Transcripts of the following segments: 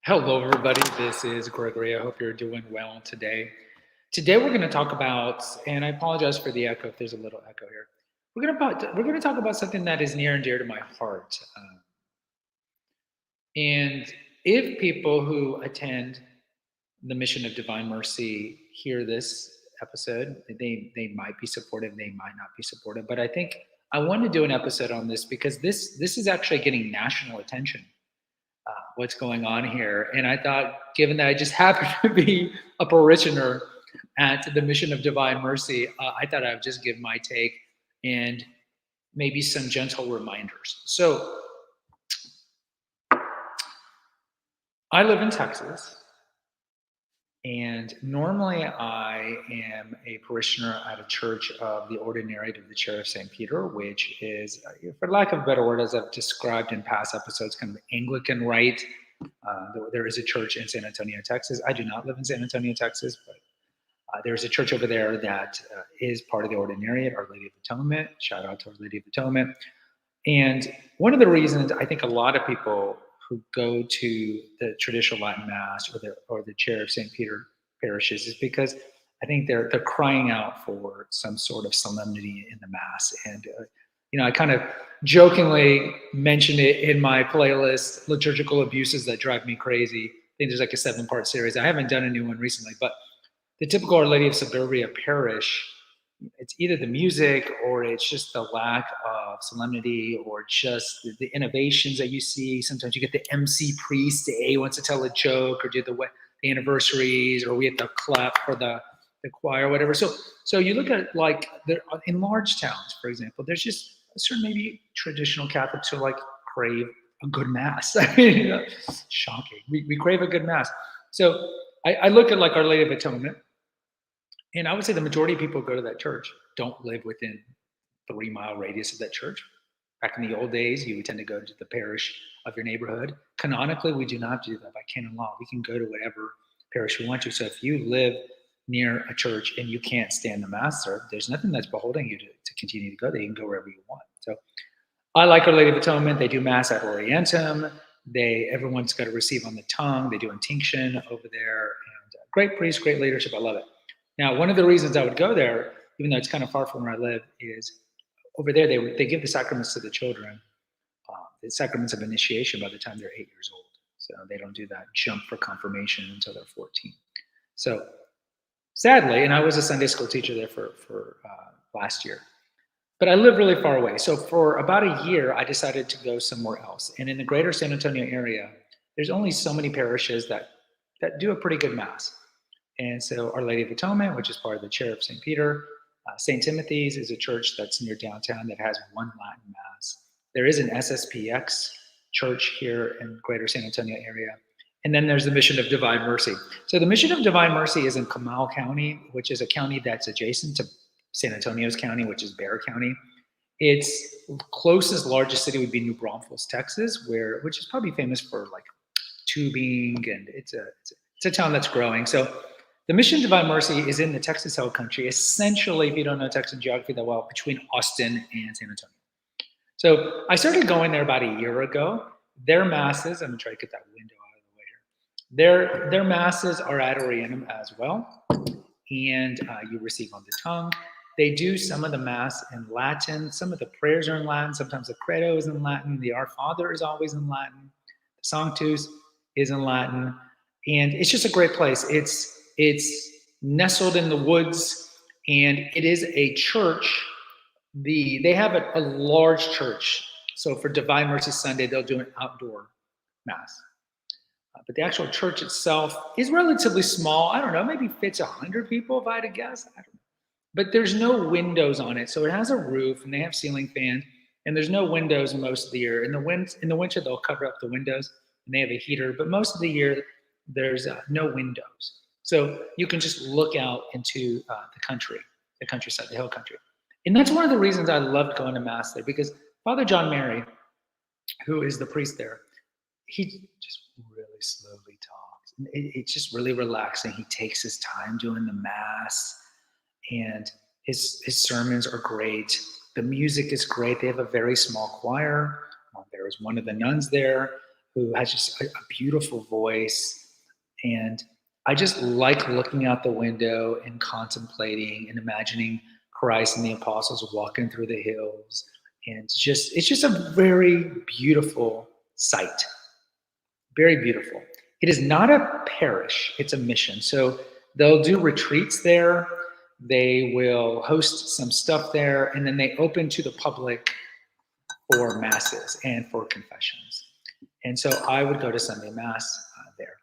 Hello, everybody. This is Gregory. I hope you're doing well today. Today, we're going to talk about, and I apologize for the echo if there's a little echo here. We're going to talk about something that is near and dear to my heart. And if people who attend the mission of Divine Mercy hear this episode, they might be supportive, they might not be supportive. But I think I want to do an episode on this because this is actually getting national attention. What's going on here. And I thought, given that I just happen to be a parishioner at the Mission of Divine Mercy, I thought I would just give my take and maybe some gentle reminders. So, I live in Texas, and normally I am a parishioner at a church of the Ordinariate of the Chair of St. Peter, which is, for lack of a better word, as I've described in past episodes, kind of Anglican rite. There is a church in San Antonio, Texas. I do not live in San Antonio, Texas, but there's a church over there that is part of the Ordinariate, Our Lady of Atonement. Shout out to Our Lady of Atonement. And one of the reasons I think a lot of people who go to the traditional Latin Mass or the Chair of St. Peter parishes is because I think they're crying out for some sort of solemnity in the Mass. And I kind of jokingly mentioned it in my playlist, Liturgical Abuses That Drive Me Crazy. I think there's like a 7-part series. I haven't done a new one recently, but the typical Our Lady of Suburbia parish, it's either the music or it's just the lack of solemnity or just the innovations that you see. Sometimes you get the MC priest, A wants to tell a joke or do the anniversaries, or we have to clap for the choir or whatever. So you look at like in large towns, for example, there's just a certain maybe traditional Catholics who like crave a good mass. I mean, shocking. We crave a good mass. So I look at like Our Lady of Atonement, and I would say the majority of people who go to that church don't live within 3-mile radius of that church. Back in the old days, you would tend to go to the parish of your neighborhood. Canonically, we do not do that by canon law. We can go to whatever parish we want to. So if you live near a church and you can't stand the Mass served, there's nothing that's beholding you to continue to go there. You can go wherever you want. So I like Our Lady of Atonement. They do Mass at Orientem. Everyone's got to receive on the tongue. They do intinction over there. And great priest, great leadership. I love it. Now, one of the reasons I would go there, even though it's kind of far from where I live, is over there they give the sacraments to the children, the sacraments of initiation by the time they're 8 years old. So they don't do that jump for confirmation until they're 14. So sadly, and I was a Sunday school teacher there for last year, but I live really far away. So for about a year, I decided to go somewhere else. And in the greater San Antonio area, there's only so many parishes that do a pretty good Mass. And so Our Lady of Atonement, which is part of the Chair of St. Peter, St. Timothy's is a church that's near downtown that has one Latin Mass. There is an SSPX church here in greater San Antonio area. And then there's the Mission of Divine Mercy. So the Mission of Divine Mercy is in Comal County, which is a county that's adjacent to San Antonio's county, which is Bexar County. Its closest, largest city would be New Braunfels, Texas, which is probably famous for like tubing, and it's a town that's growing. So the Mission of Divine Mercy is in the Texas Hill Country, essentially, if you don't know Texas geography that well, between Austin and San Antonio. So I started going there about a year ago. Their masses, I'm gonna try to get that window out of the way here. Their masses are at Orientem as well, and you receive on the tongue. They do some of the Mass in Latin. Some of the prayers are in Latin. Sometimes the Credo is in Latin. The Our Father is always in Latin. The Sanctus is in Latin. And it's just a great place. It's nestled in the woods, and it is a church. They have a large church. So for Divine Mercy Sunday, they'll do an outdoor Mass. But the actual church itself is relatively small. I don't know, maybe fits 100 people if I had to guess. I don't know. But there's no windows on it. So it has a roof, and they have ceiling fans, and there's no windows most of the year. In the winter, they'll cover up the windows, and they have a heater. But most of the year, there's no windows. So you can just look out into the countryside, the hill country. And that's one of the reasons I loved going to Mass there, because Father John Mary, who is the priest there, he just really slowly talks. It's just really relaxing. He takes his time doing the Mass, and his sermons are great. The music is great. They have a very small choir. There was one of the nuns there. who has just a beautiful voice. And I just like looking out the window and contemplating and imagining Christ and the apostles walking through the hills. And it's just a very beautiful sight. Very beautiful. It is not a parish, it's a mission. So they'll do retreats there. They will host some stuff there, and then they open to the public for masses and for confessions. And so I would go to Sunday Mass there.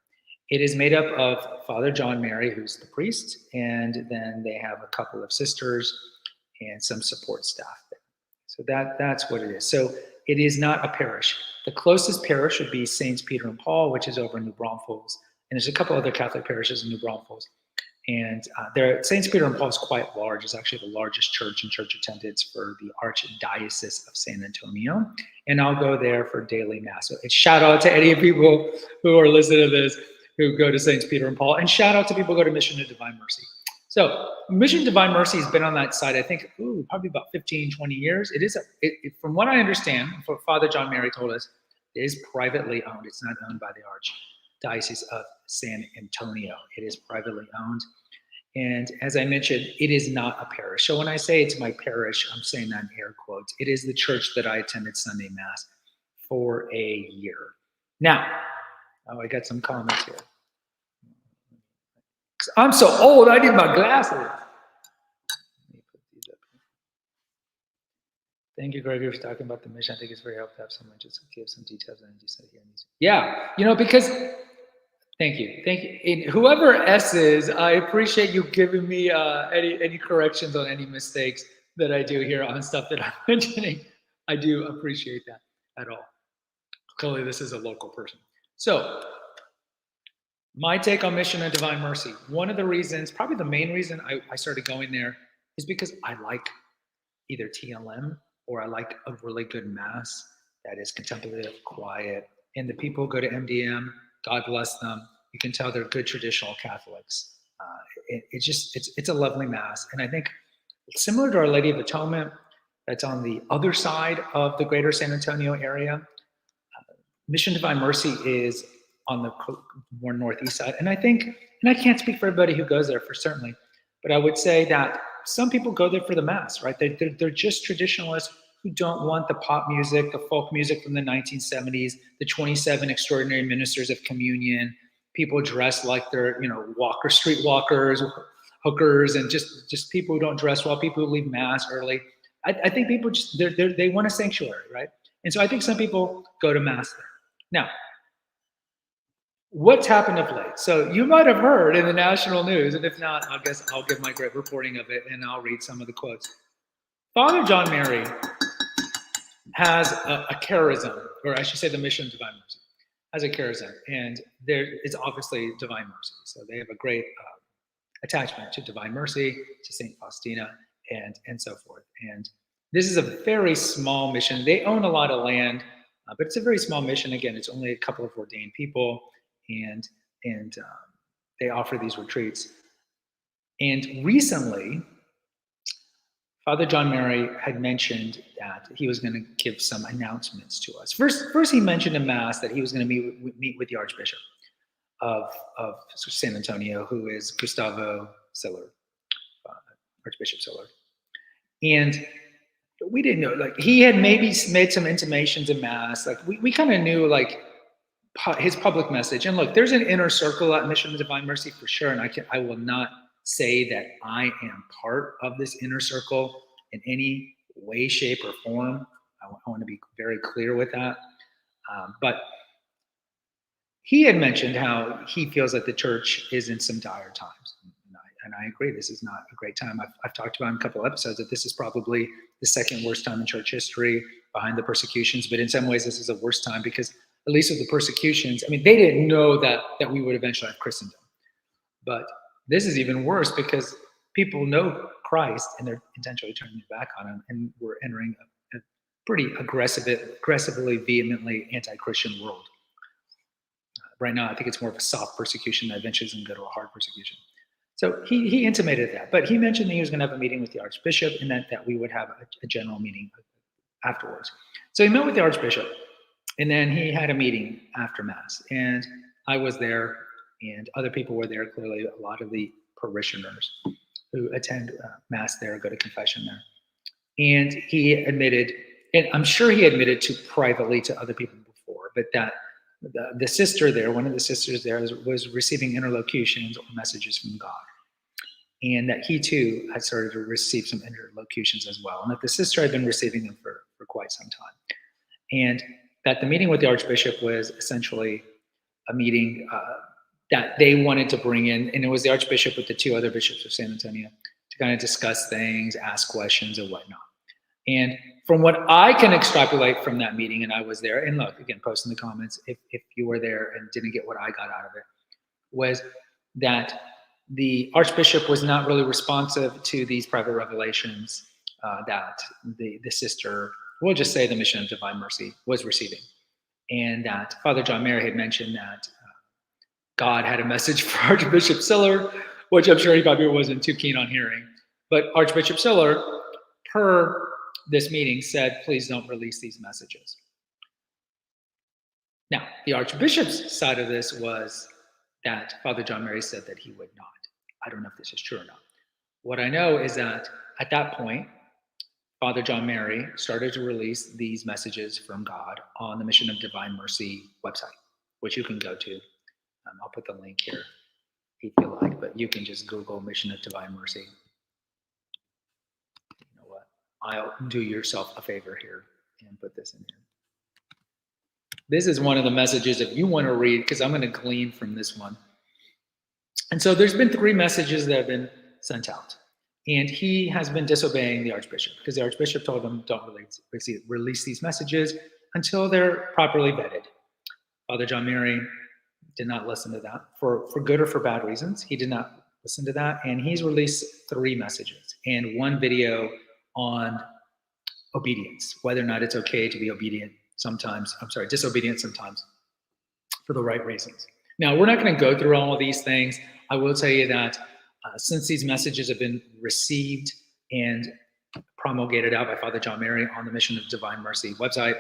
It is made up of Father John Mary, who's the priest, and then they have a couple of sisters and some support staff there. So that's what it is. So it is not a parish. The closest parish would be Saints Peter and Paul, which is over in New Braunfels. And there's a couple other Catholic parishes in New Braunfels. And Saints Peter and Paul is quite large. It's actually the largest church in church attendance for the Archdiocese of San Antonio. And I'll go there for daily Mass. So shout out to any people who are listening to this who go to Saints Peter and Paul. And shout out to people who go to Mission of Divine Mercy. So Mission Divine Mercy has been on that side, I think, probably about 15, 20 years. It is, from what I understand, what Father John Mary told us, it is privately owned. It's not owned by the Archdiocese of San Antonio. It is privately owned. And as I mentioned, it is not a parish. So when I say it's my parish, I'm saying that in air quotes. It is the church that I attended Sunday Mass for a year. Now, I got some comments here. I'm so old, I need my glasses. Let me put these up here. Thank you, Gregory, for talking about the mission. I think it's very helpful to have someone just give some details on it. Yeah, because thank you. And whoever S is, I appreciate you giving me any corrections on any mistakes that I do here on stuff that I'm mentioning. I do appreciate that at all. Clearly, this is a local person. So, my take on Mission of Divine Mercy. One of the reasons, probably the main reason I started going there is because I like either TLM or I like a really good Mass that is contemplative, quiet. And the people who go to MDM, God bless them. You can tell they're good traditional Catholics. It's a lovely Mass. And I think similar to Our Lady of Atonement, that's on the other side of the greater San Antonio area. Mission Divine Mercy is on the more northeast side. And I think, and I can't speak for everybody who goes there for certainly, but I would say that some people go there for the Mass, right? They're just traditionalists who don't want the pop music, the folk music from the 1970s, the 27 extraordinary ministers of communion, people dressed like they're, street walkers, hookers, and just people who don't dress well, people who leave Mass early. I think people they want a sanctuary, right? And so I think some people go to Mass there. Now, what's happened of late? So you might have heard in the national news, and if not, I guess I'll give my great reporting of it and I'll read some of the quotes. Father John Mary has a charism, or I should say the Mission of Divine Mercy has a charism, and it's obviously Divine Mercy. So they have a great attachment to Divine Mercy, to Saint Faustina, and so forth. And this is a very small mission. They own a lot of land, but it's a very small mission. Again, it's only a couple of ordained people, and they offer these retreats. And recently, Father John Mary had mentioned that he was going to give some announcements to us. First, he mentioned in Mass that he was going to meet with the Archbishop of San Antonio, who is Gustavo Siller, Archbishop Siller. And we didn't know, like, he had maybe made some intimations in Mass. Like, we kind of knew, like, his public message. And look, there's an inner circle at Mission of Divine Mercy for sure. And I will not say that I am part of this inner circle in any way, shape, or form. I want to be very clear with that. But he had mentioned how he feels that the church is in some dire times. And I agree, this is not a great time. I've talked about in a couple of episodes that this is probably the second worst time in church history behind the persecutions. But in some ways, this is the worst time because at least with the persecutions, I mean, they didn't know that we would eventually have Christendom. But this is even worse because people know Christ and they're intentionally turning their back on him, and we're entering a pretty aggressively, vehemently anti-Christian world. Right now, I think it's more of a soft persecution that eventually is going to go to a hard persecution. So he intimated that, but he mentioned that he was going to have a meeting with the Archbishop and that we would have a general meeting afterwards. So he met with the Archbishop, And then he had a meeting after Mass, and I was there, and other people were there. Clearly, a lot of the parishioners who attend Mass there, go to confession there. And he admitted, and I'm sure he admitted to privately to other people before, but that the sister there, one of the sisters there, was receiving interlocutions or messages from God. And that he too had started to receive some interlocutions as well. And that the sister had been receiving them for quite some time. And that the meeting with the Archbishop was essentially a meeting that they wanted to bring in, and it was the Archbishop with the two other bishops of San Antonio to kind of discuss things, ask questions, and whatnot. And from what I can extrapolate from that meeting, and I was there, and look, again, post in the comments if you were there and didn't get what I got out of it, was that the Archbishop was not really responsive to these private revelations that the sister, we'll just say the Mission of Divine Mercy, was receiving. And that Father John Mary had mentioned that God had a message for Archbishop Siller, which I'm sure he probably wasn't too keen on hearing. But Archbishop Siller, per this meeting, said, please don't release these messages. Now, the Archbishop's side of this was that Father John Mary said that he would not. I don't know if this is true or not. What I know is that at that point, Father John Mary started to release these messages from God on the Mission of Divine Mercy website, which you can go to. I'll put the link here if you like, but you can just Google Mission of Divine Mercy. You know what? I'll do yourself a favor here and put this in here. This is one of the messages if you want to read, because I'm going to glean from this one. And so there's been 3 messages that have been sent out. And he has been disobeying the Archbishop because the Archbishop told him, don't release these messages until they're properly vetted. Father John Mary did not listen to that for good or for bad reasons. He did not listen to that. And he's released 3 messages and 1 video on obedience, whether or not it's okay to be obedient sometimes, disobedient sometimes for the right reasons. Now, we're not going to go through all of these things. I will tell you that since these messages have been received and promulgated out by Father John Mary on the Mission of Divine Mercy website,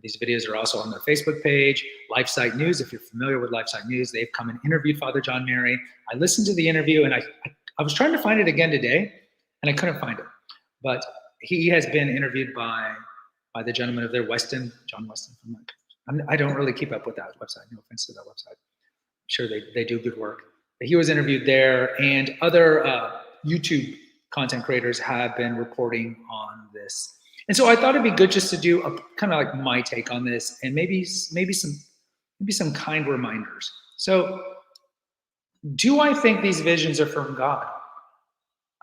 these videos are also on their Facebook page, LifeSite News. If you're familiar with LifeSite News, they've come and interviewed Father John Mary. I listened to the interview, and I was trying to find it again today, and I couldn't find it. But he has been interviewed by the gentleman of there, John Weston. I don't really keep up with that website. No offense to that website. I'm sure they do good work. But he was interviewed there, and other YouTube content creators have been reporting on this. And so I thought it'd be good just to do a kind of like my take on this, and maybe some kind reminders. So, do I think these visions are from God?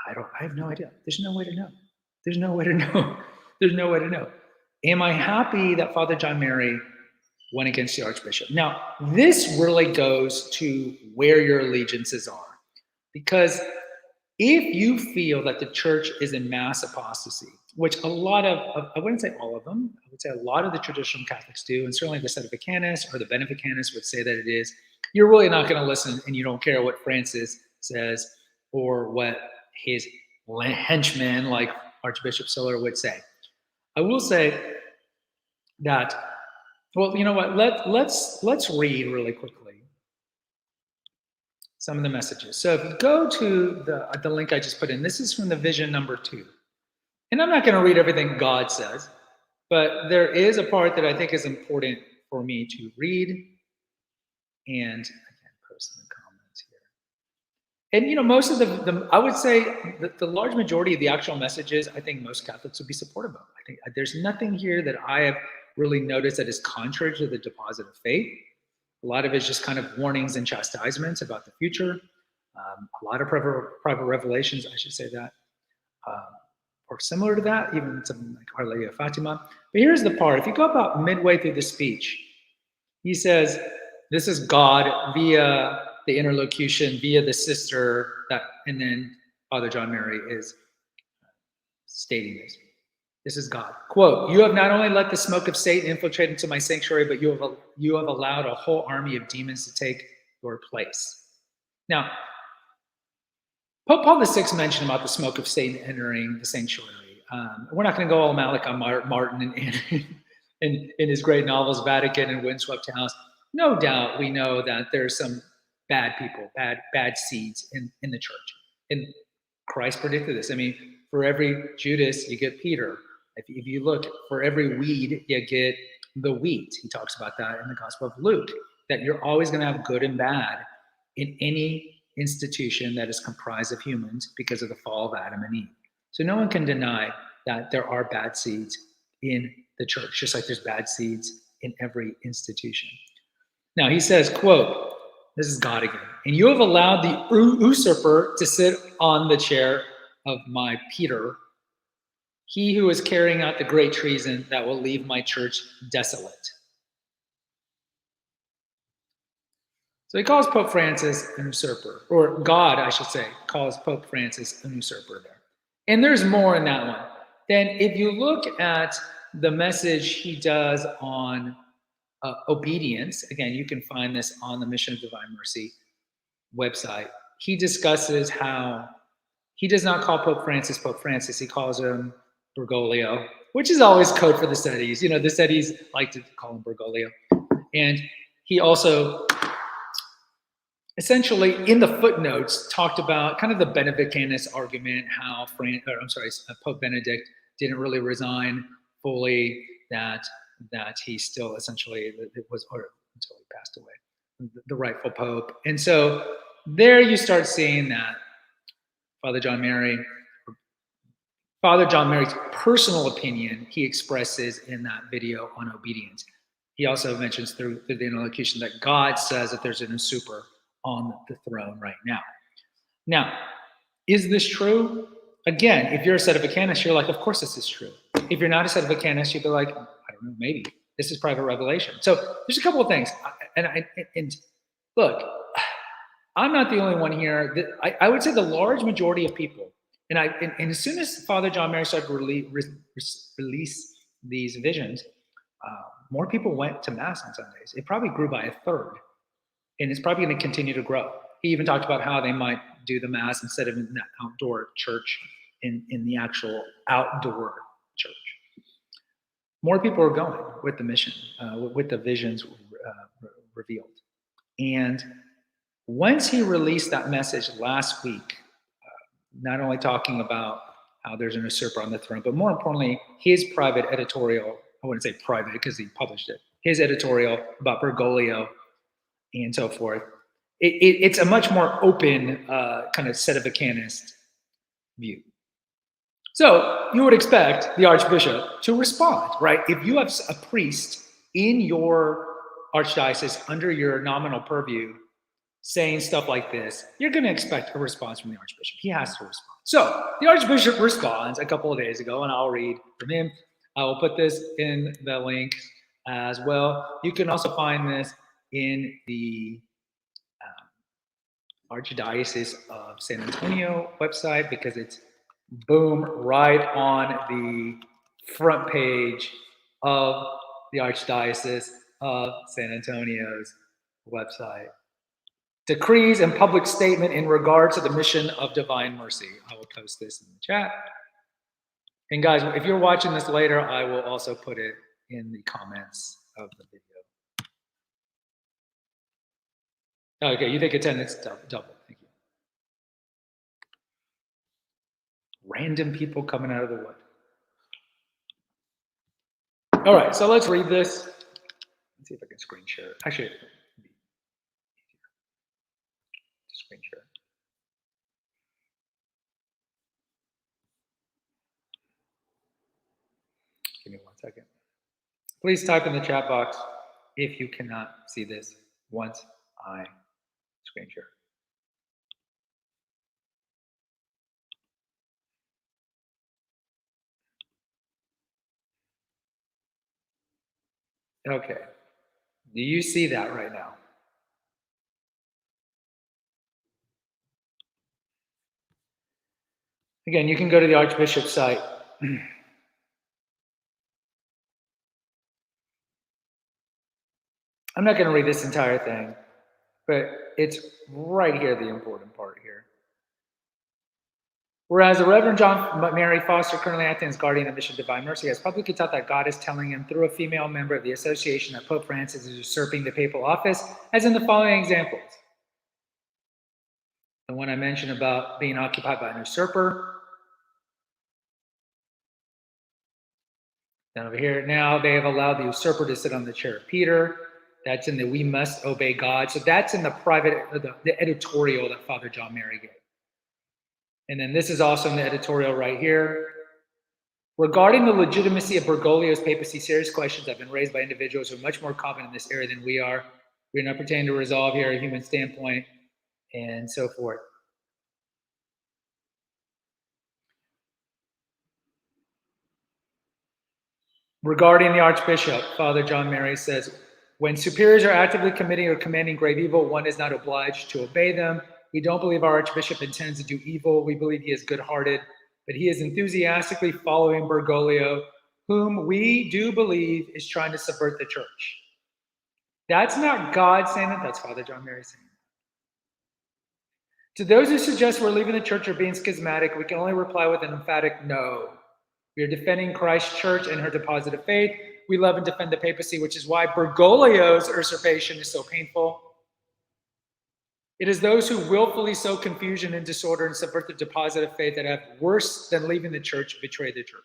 I have no idea. There's no way to know. There's no way to know. There's no way to know. Am I happy that Father John Mary went against the Archbishop? Now, this really goes to where your allegiances are. Because if you feel that the church is in mass apostasy, which a lot of, I wouldn't say all of them, I would say a lot of the traditional Catholics do, and certainly the Sedevicanists or the Benedictinists would say that it is, you're really not going to listen, and you don't care what Francis says or what his henchmen like Archbishop Siller would say. I will say that, well, you know what? Let's read really quickly some of the messages. So if you go to the link I just put in, this is from the vision number 2. And I'm not going to read everything God says, but there is a part that I think is important for me to read. And I can't post in the comments here. And, you know, most of the I would say that the large majority of the actual messages, I think most Catholics would be supportive of. I think there's nothing here that I have really noticed that is contrary to the deposit of faith. A lot of it is just kind of warnings and chastisements about the future. A lot of private revelations, I should say that, or similar to that, even something like Our Lady of Fatima. But here's the part. If you go about midway through the speech, he says, this is God via the interlocution, via the sister, and then Father John Mary is stating this. This is God. Quote, you have not only let the smoke of Satan infiltrate into my sanctuary, but you have allowed a whole army of demons to take your place. Now, Pope Paul VI mentioned about the smoke of Satan entering the sanctuary. We're not going to go all Malach on Martin in his great novels, Vatican and Windswept House. No doubt we know that there's some bad people, bad seeds in the church. And Christ predicted this. I mean, for every Judas, you get Peter. If you look, for every weed, you get the wheat. He talks about that in the Gospel of Luke, that you're always going to have good and bad in any institution that is comprised of humans because of the fall of Adam and Eve. So no one can deny that there are bad seeds in the church, just like there's bad seeds in every institution. Now he says, quote, this is God again, and you have allowed the usurper to sit on the chair of my Peter, he who is carrying out the great treason that will leave my church desolate. So he calls Pope Francis an usurper, or God, I should say, calls Pope Francis an usurper there. And there's more in that one. Then if you look at the message he does on obedience, again, you can find this on the Mission of Divine Mercy website. He discusses how he does not call Pope Francis, he calls him Bergoglio, which is always code for the Sedis. You know, the Sedis like to call him Bergoglio. And he also essentially in the footnotes talked about kind of the Benevicanist argument, how Pope Benedict didn't really resign fully, that he still essentially it was until he passed away, the rightful pope. And so there you start seeing that Father John Mary's personal opinion he expresses in that video on obedience. He also mentions through the interlocution that God says that there's an usurper on the throne right now. Now, is this true? Again, if you're a sedevacanist, you're like, of course this is true. If you're not a sedevacanist, you'd be like, I don't know, maybe. This is private revelation. So there's a couple of things. And look, I'm not the only one here. I would say the large majority of people, and as soon as Father John Mary started to release these visions, more people went to Mass on Sundays. It probably grew by a third. And it's probably going to continue to grow. He even talked about how they might do the Mass instead of in that outdoor church, in the actual outdoor church. More people are going with the mission, with the visions revealed. And once he released that message last week, not only talking about how there's an usurper on the throne, but more importantly, his private editorial, I wouldn't say private because he published it, his editorial about Bergoglio and so forth, it's a much more open kind of sedevacanist view. So you would expect the Archbishop to respond, right? If you have a priest in your archdiocese under your nominal purview saying stuff like this, you're going to expect a response from the Archbishop. He has to respond. So the Archbishop responds a couple of days ago, and I'll read from him. I will put this in the link as well. You can also find this in the Archdiocese of San Antonio website, because it's boom right on the front page of the Archdiocese of San Antonio's website. Decrees and public statement in regard to the mission of Divine Mercy. I will post this in the chat. And guys, if you're watching this later, I will also put it in the comments of the video. Okay, you think attendance double. Thank you. Random people coming out of the wood. All right, so let's read this. Let's see if I can screen share it. Actually, it'd be easier to screen share. Give me 1 second. Please type in the chat box if you cannot see this once I screen share. Okay. Do you see that right now? Again, you can go to the Archbishop's site. I'm not going to read this entire thing, but it's right here, the important part here. Whereas the Reverend John Mary Foster, currently acting as guardian of Mission Divine Mercy, has publicly taught that God is telling him through a female member of the association that Pope Francis is usurping the papal office, as in the following examples. The one I mentioned about being occupied by an usurper. Then over here, now they have allowed the usurper to sit on the chair of Peter. That's in the we must obey God. So that's in the private, the editorial that Father John Mary gave. And then this is also in the editorial right here. Regarding the legitimacy of Bergoglio's papacy, serious questions have been raised by individuals who are much more competent in this area than we are. We're not pretending to resolve here a human standpoint and so forth. Regarding the Archbishop, Father John Mary says, when superiors are actively committing or commanding grave evil, one is not obliged to obey them. We don't believe our Archbishop intends to do evil. We believe he is good-hearted, but he is enthusiastically following Bergoglio, whom we do believe is trying to subvert the church. That's not God saying that, that's Father John Mary saying that. To those who suggest we're leaving the church or being schismatic, we can only reply with an emphatic no. We are defending Christ's church and her deposit of faith. We love and defend the papacy, which is why Bergoglio's usurpation is so painful. It is those who willfully sow confusion and disorder and subvert the deposit of faith that have worse than leaving the church, betray the church.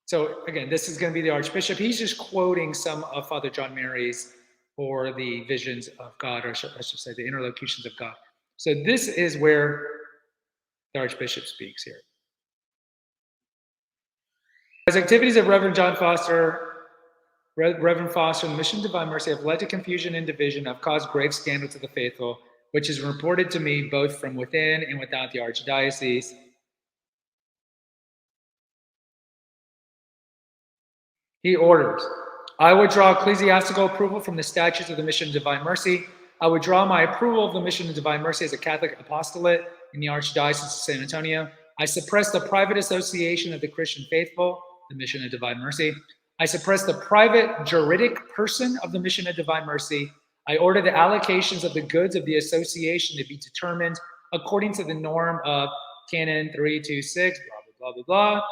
So again, this is going to be the Archbishop. He's just quoting some of Father John Mary's or the visions of God, or I should say the interlocutions of God. So this is where the Archbishop speaks here. As activities of Reverend Foster and the Mission of Divine Mercy have led to confusion and division, have caused grave scandal to the faithful, which is reported to me both from within and without the Archdiocese. He orders, I withdraw ecclesiastical approval from the statutes of the Mission of Divine Mercy. I withdraw my approval of the Mission of Divine Mercy as a Catholic apostolate in the Archdiocese of San Antonio. I suppress the private association of the Christian faithful, the Mission of Divine Mercy. I suppress the private juridic person of the Mission of Divine Mercy. I order the allocations of the goods of the association to be determined according to the norm of Canon 326, blah, blah, blah, blah, blah.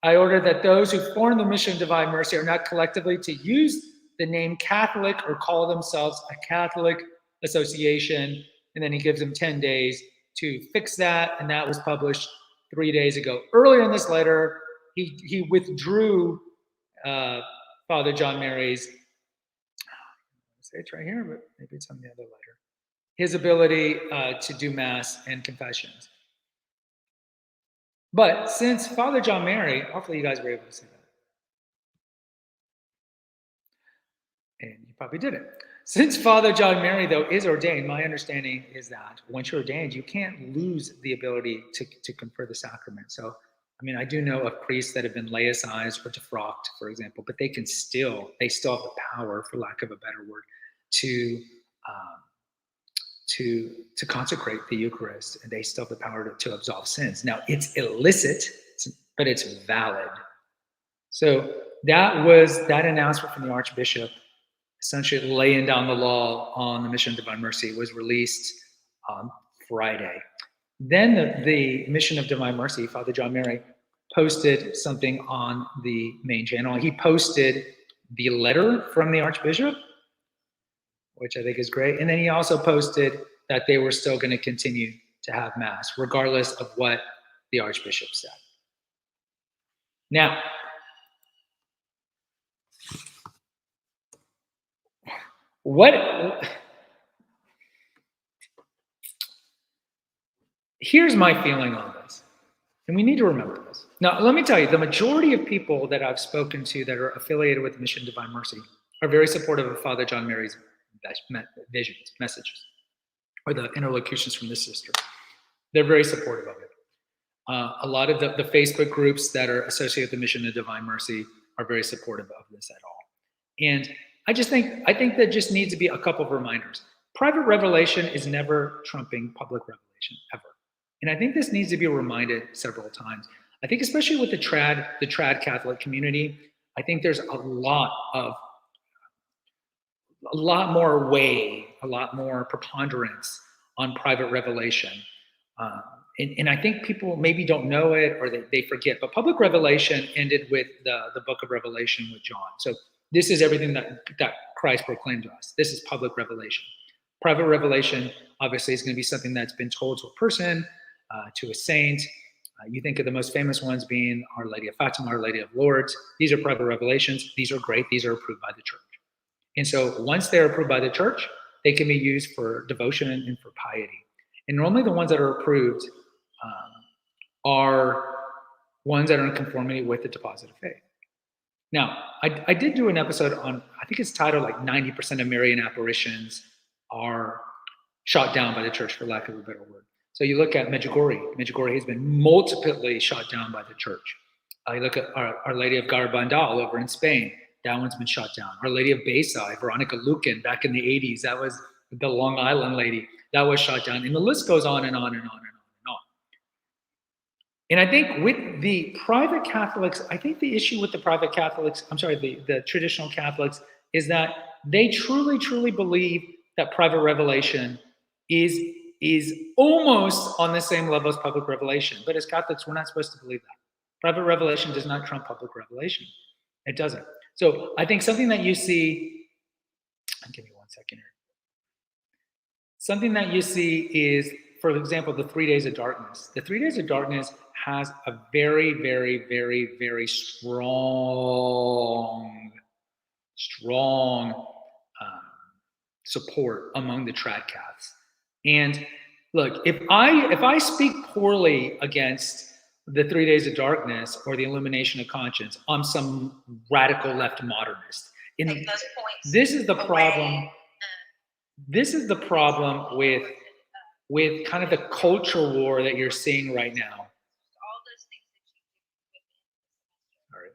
I order that those who form the Mission of Divine Mercy are not collectively to use the name Catholic or call themselves a Catholic association. And then he gives them 10 days to fix that, and that was published 3 days ago. Earlier in this letter, he withdrew Father John Mary's, say it's right here, but maybe it's on the other letter, his ability to do Mass and confessions. But since Father John Mary, hopefully you guys were able to see that. And you probably didn't. Since Father John Mary, though, is ordained, my understanding is that once you're ordained, you can't lose the ability to confer the sacrament. So, I mean, I do know of priests that have been laicized or defrocked, for example, but they still have the power, for lack of a better word, to consecrate the Eucharist, and they still have the power to absolve sins. Now, it's illicit, but it's valid. So that announcement from the Archbishop, essentially laying down the law on the Mission of Divine Mercy, was released on Friday. Then the Mission of Divine Mercy, Father John Mary, posted something on the main channel. He posted the letter from the Archbishop, which I think is great. And then he also posted that they were still going to continue to have Mass, regardless of what the Archbishop said. Now, here's my feeling on this, and we need to remember this. Now, let me tell you, the majority of people that I've spoken to that are affiliated with Mission Divine Mercy are very supportive of Father John Mary's visions, messages, or the interlocutions from this sister. They're very supportive of it. A lot of the Facebook groups that are associated with the Mission of Divine Mercy are very supportive of this at all. And I think there just needs to be a couple of reminders. Private revelation is never trumping public revelation, ever. And I think this needs to be reminded several times. I think especially with the trad Catholic community, I think there's a lot more weight, a lot more preponderance on private revelation. And I think people maybe don't know it or they forget, but public revelation ended with the book of Revelation with John. So this is everything that Christ proclaimed to us. This is public revelation. Private revelation, obviously, is going to be something that's been told to a person, to a saint. You think of the most famous ones being Our Lady of Fatima, Our Lady of Lourdes. These are private revelations. These are great. These are approved by the church. And so once they're approved by the church, they can be used for devotion and for piety. And normally the ones that are approved are ones that are in conformity with the deposit of faith. Now, I did do an episode on, I think it's titled like 90% of Marian apparitions are shot down by the church, for lack of a better word. So you look at Medjugorje. Medjugorje has been multiply shot down by the church. You look at Our Lady of Garabandal over in Spain. That one's been shot down. Our Lady of Bayside, Veronica Lucan, back in the 80s, that was the Long Island lady. That was shot down. And the list goes on and on and on and on and on. And I think with the private Catholics, I think the issue with the private Catholics, the traditional Catholics, is that they truly, truly believe that private revelation is almost on the same level as public revelation. But as Catholics, we're not supposed to believe that. Private revelation does not trump public revelation. It doesn't. So I think something that you see, give me 1 second here. Something that you see is, for example, the 3 days of darkness. The 3 days of darkness has a very, very, very, very strong support among the trad Caths. And look, if I speak poorly against the 3 days of darkness or the illumination of conscience, I'm some radical left modernist. And this is the problem. This is the problem with kind of the culture war that you're seeing right now. All right.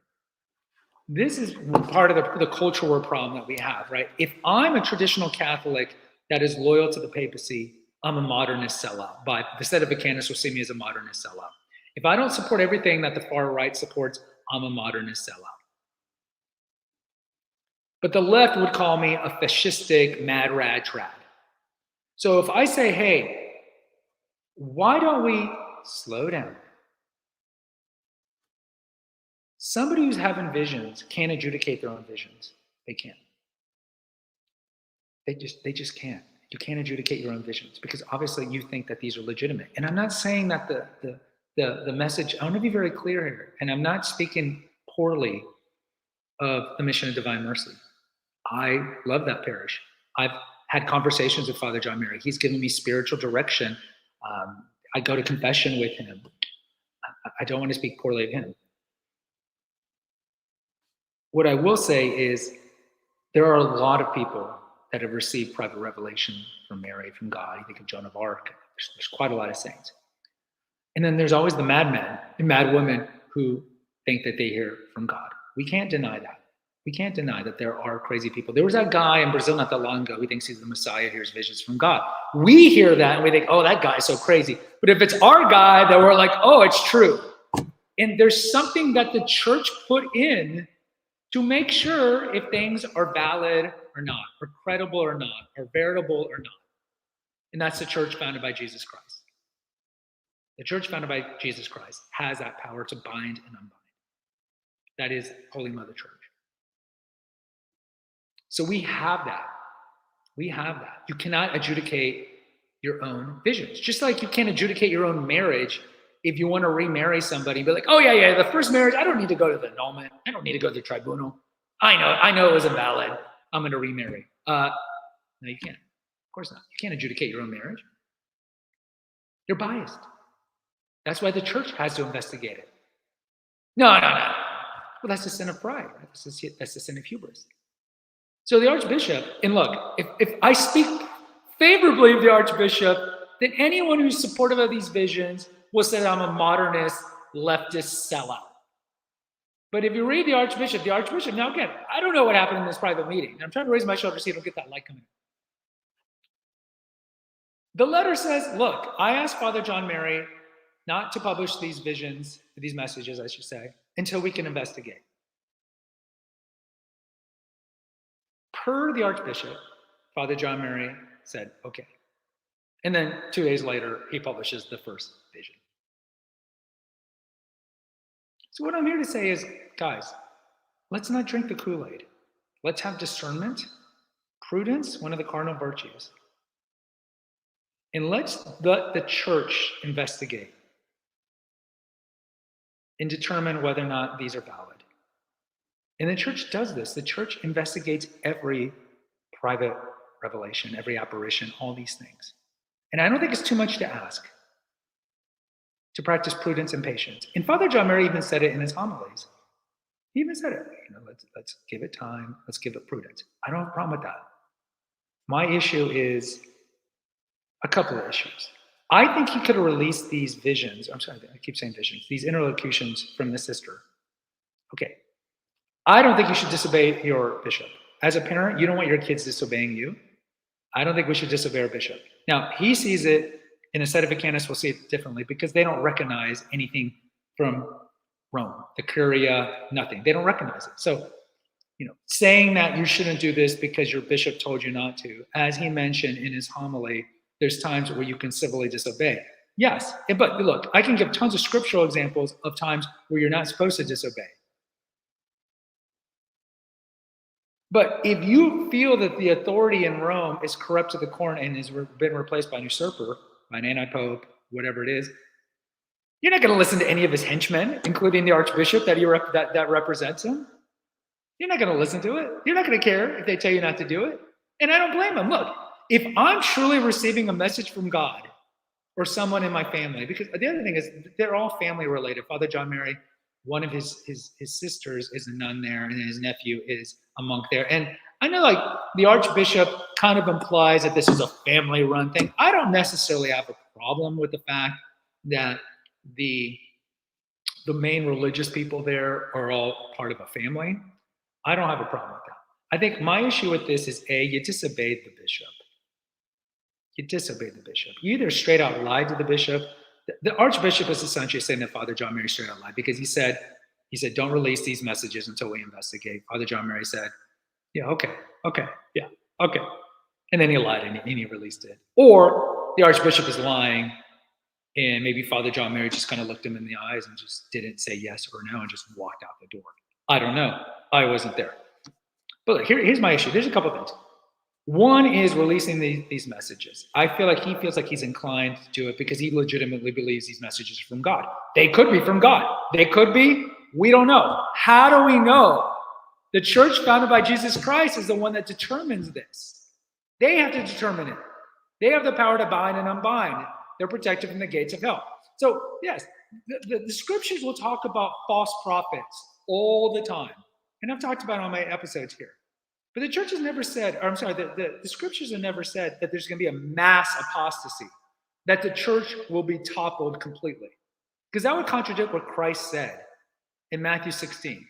This is part of the culture war problem that we have, right? If I'm a traditional Catholic that is loyal to the papacy, I'm a modernist sellout. But the Sedevacanists will see me as a modernist sellout. If I don't support everything that the far right supports, I'm a modernist sellout. But the left would call me a fascistic mad rad trad. So if I say, hey, why don't we slow down? Somebody who's having visions can't adjudicate their own visions. They can't. They just can't. You can't adjudicate your own visions because obviously you think that these are legitimate. And I'm not saying that the message, I want to be very clear here, and I'm not speaking poorly of the Mission of Divine Mercy. I love that parish. I've had conversations with Father John Mary. He's given me spiritual direction. I go to confession with him. I don't want to speak poorly of him. What I will say is there are a lot of people that have received private revelation from Mary, from God. You think of Joan of Arc. There's quite a lot of saints. And then there's always the madmen and madwomen who think that they hear from God. We can't deny that. We can't deny that there are crazy people. There was that guy in Brazil not that long ago who thinks he's the Messiah, hears visions from God. We hear that and we think, oh, that guy's so crazy. But if it's our guy, then we're like, oh, it's true. And there's something that the church put in to make sure if things are valid or not, or credible or not, or veritable or not. And that's the church founded by Jesus Christ. The church founded by Jesus Christ has that power to bind and unbind. That is Holy Mother Church. So we have that. We have that. You cannot adjudicate your own visions. Just like you can't adjudicate your own marriage if you want to remarry somebody and be like, oh, yeah, the first marriage, I don't need to go to the annulment. I don't need to go to the tribunal. I know it was invalid. I'm going to remarry. No, you can't. Of course not. You can't adjudicate your own marriage. You're biased. That's why the church has to investigate it. No. Well, that's the sin of pride. Right? That's the sin of hubris. So the Archbishop, and look, if I speak favorably of the Archbishop, then anyone who's supportive of these visions will say that I'm a modernist, leftist sellout. But if you read the Archbishop, now again, I don't know what happened in this private meeting. I'm trying to raise my shoulder to see if I don't get that light coming in. The letter says, look, I asked Father John Mary not to publish these visions, these messages, I should say, until we can investigate. Per the Archbishop, Father John Mary said, okay. And then 2 days later, he publishes the first vision. So what I'm here to say is, guys, let's not drink the Kool-Aid. Let's have discernment, prudence, one of the cardinal virtues. And let's let the church investigate and determine whether or not these are valid. And the church does this. The church investigates every private revelation, every apparition, all these things. And I don't think it's too much to ask to practice prudence and patience. And Father John Mary even said it in his homilies. He even said it, let's give it time, let's give it prudence. I don't have a problem with that. My issue is a couple of issues. I think he could have released these visions. I'm sorry, I keep saying visions, these interlocutions from the sister. Okay. I don't think you should disobey your bishop. As a parent, you don't want your kids disobeying you. I don't think we should disobey our bishop. Now, he sees it, and a sedevacanists will see it differently because they don't recognize anything from Rome, the Curia, nothing. They don't recognize it. So, saying that you shouldn't do this because your bishop told you not to, as he mentioned in his homily, there's times where you can civilly disobey. Yes, but look, I can give tons of scriptural examples of times where you're not supposed to disobey. But if you feel that the authority in Rome is corrupt to the core and has been replaced by an usurper, by an anti-pope, whatever it is, you're not going to listen to any of his henchmen, including the Archbishop that represents him. You're not going to listen to it. You're not going to care if they tell you not to do it. And I don't blame them. Look, if I'm truly receiving a message from God or someone in my family, because the other thing is they're all family related. Father John Mary, one of his sisters is a nun there, and his nephew is a monk there. And I know like the Archbishop kind of implies that this is a family run thing. I don't necessarily have a problem with the fact that the main religious people there are all part of a family. I don't have a problem with that. I think my issue with this is you disobeyed the bishop. You disobeyed the bishop. You either straight out lied to the bishop. The Archbishop is essentially saying that Father John Mary straight out lied because he said, don't release these messages until we investigate. Father John Mary said, yeah, okay, yeah, okay. And then he lied and he released it. Or the Archbishop is lying and maybe Father John Mary just kind of looked him in the eyes and just didn't say yes or no and just walked out the door. I don't know. I wasn't there. But look, here's my issue. There's a couple things. One is releasing these messages. I feel like he feels like he's inclined to do it because he legitimately believes these messages are from God. They could be from God. They could be. We don't know. How do we know? The church founded by Jesus Christ is the one that determines this. They have to determine it. They have the power to bind and unbind. They're protected from the gates of hell. So, yes, the scriptures will talk about false prophets all the time. And I've talked about it on my episodes here. But the church has never said, or I'm sorry, the scriptures have never said that there's going to be a mass apostasy, that the church will be toppled completely. Because that would contradict what Christ said in Matthew 16.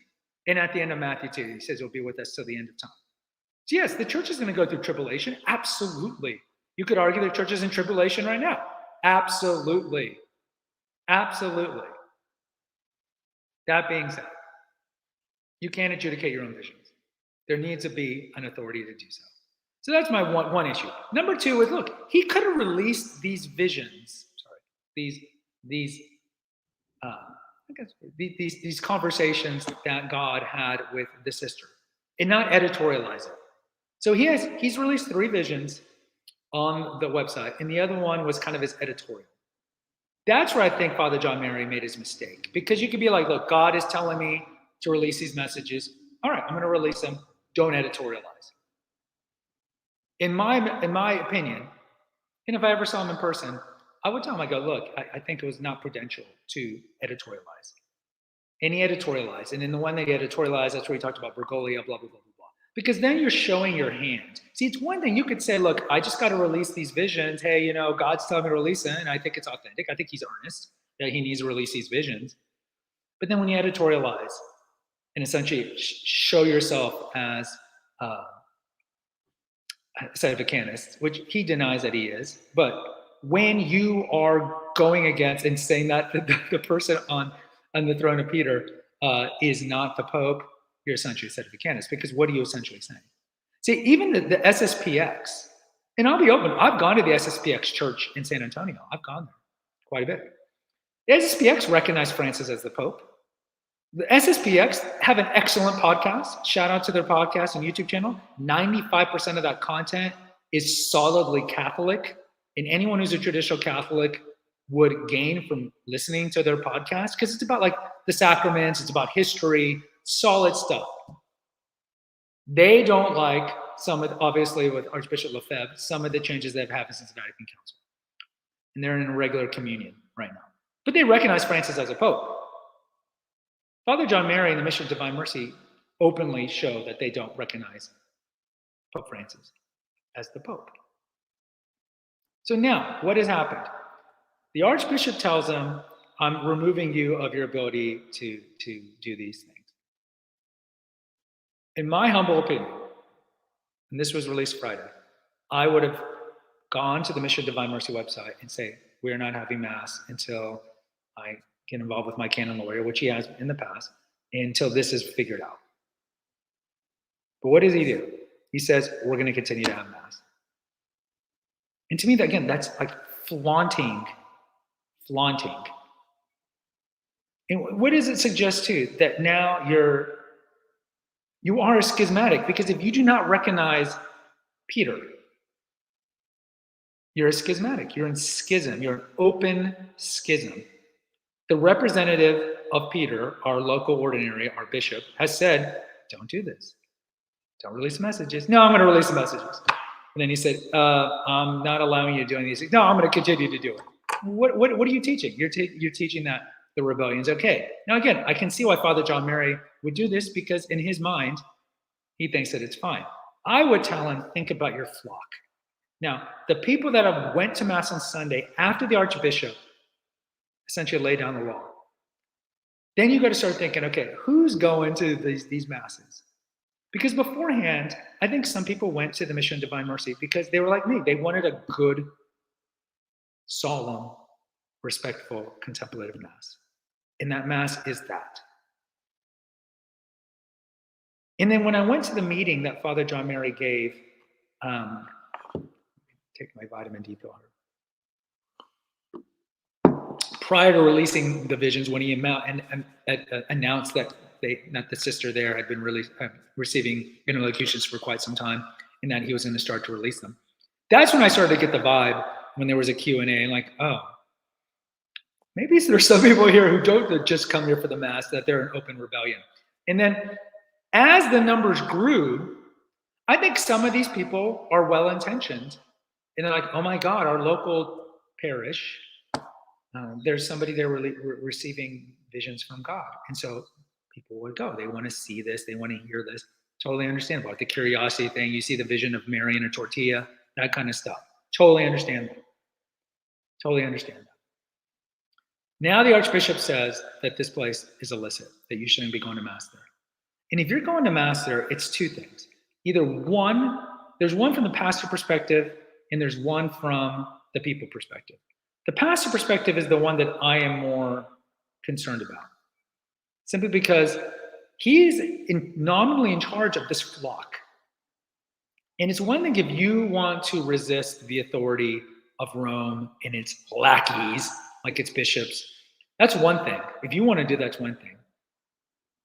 And at the end of Matthew 2, he says he'll be with us till the end of time. So yes, the church is going to go through tribulation. Absolutely. You could argue the church is in tribulation right now. Absolutely. Absolutely. That being said, you can't adjudicate your own visions. There needs to be an authority to do so. So that's my one issue. Number two is, look, he could have released these visions, these conversations that God had with the sister and not editorialize it. So he's released 3 visions on the website, and the other one was kind of his editorial. That's where I think Father John Mary made his mistake, because you could be like, look, God is telling me to release these messages. All right, I'm going to release them. Don't editorialize. In my opinion, and if I ever saw him in person, I would tell him, I go, look, I think it was not prudential to editorialize. And he editorialized. And in the one that he editorialized, that's where he talked about Bergoglio, blah, blah, blah, blah, blah. Because then you're showing your hand. See, it's one thing you could say, look, I just got to release these visions. Hey, God's telling me to release it, and I think it's authentic. I think he's earnest that he needs to release these visions. But then when you editorialize and essentially show yourself as a sedevacanist, which he denies that he is, but when you are going against and saying that the person on the throne of Peter is not the Pope, you're essentially a sedevacanist, because what are you essentially saying? See, even the SSPX, And I'll be open. I've gone to the SSPX church in San Antonio. I've gone there quite a bit. The SSPX recognized Francis as the Pope. The SSPX have an excellent podcast. Shout out to their podcast and YouTube channel. 95% of that content is solidly Catholic. And anyone who's a traditional Catholic would gain from listening to their podcast because it's about like the sacraments, it's about history, solid stuff. They don't like some of, obviously with Archbishop Lefebvre, some of the changes that have happened since the Vatican Council. And they're in a regular communion right now. But they recognize Francis as a pope. Father John Mary and the Mission of Divine Mercy openly show that they don't recognize Pope Francis as the Pope. So now, what has happened? The Archbishop tells them, I'm removing you of your ability to do these things. In my humble opinion, and this was released Friday, I would have gone to the Mission of Divine Mercy website and say, we're not having Mass until I get involved with my canon lawyer, which he has in the past, until this is figured out. But what does he do? He says, we're going to continue to have Mass. And to me, again, that's like flaunting. And what does it suggest too? That now you are a schismatic, because if you do not recognize Peter, you're a schismatic. You're in schism. You're an open schism. The representative of Peter, our local ordinary, our bishop, has said, don't do this. Don't release messages. No, I'm going to release the messages. And then he said, I'm not allowing you to do any of these things. No, I'm going to continue to do it. What are you teaching? You're teaching that the rebellion's okay. Now, again, I can see why Father John Mary would do this, because in his mind, he thinks that it's fine. I would tell him, think about your flock. Now, the people that have went to Mass on Sunday after the Archbishop essentially laid down the law, then you got to start thinking, okay, who's going to these Masses? Because beforehand, I think some people went to the Mission of Divine Mercy because they were like me. They wanted a good, solemn, respectful, contemplative Mass. And that Mass is that. And then when I went to the meeting that Father John Mary gave, take my vitamin D pill here. Prior to releasing the visions, when he announced that the sister there had been receiving interlocutions for quite some time, and that he was going to start to release them. That's when I started to get the vibe when there was a Q&A, and like, oh, maybe there's some people here who don't just come here for the Mass, that they're in open rebellion. And then as the numbers grew, I think some of these people are well-intentioned. And they're like, oh my God, our local parish, there's somebody there receiving visions from God. And so people would go. They want to see this. They want to hear this. Totally understandable. Like the curiosity thing. You see the vision of Mary and a tortilla, that kind of stuff. Totally understand that. Totally understand that. Now the Archbishop says that this place is illicit, that you shouldn't be going to Mass there. And if you're going to Mass there, it's two things. Either one, there's one from the pastor perspective, and there's one from the people perspective. The pastor perspective is the one that I am more concerned about, simply because he's nominally in charge of this flock. And it's one thing if you want to resist the authority of Rome and its lackeys, like its bishops. That's one thing. If you want to do that's one thing.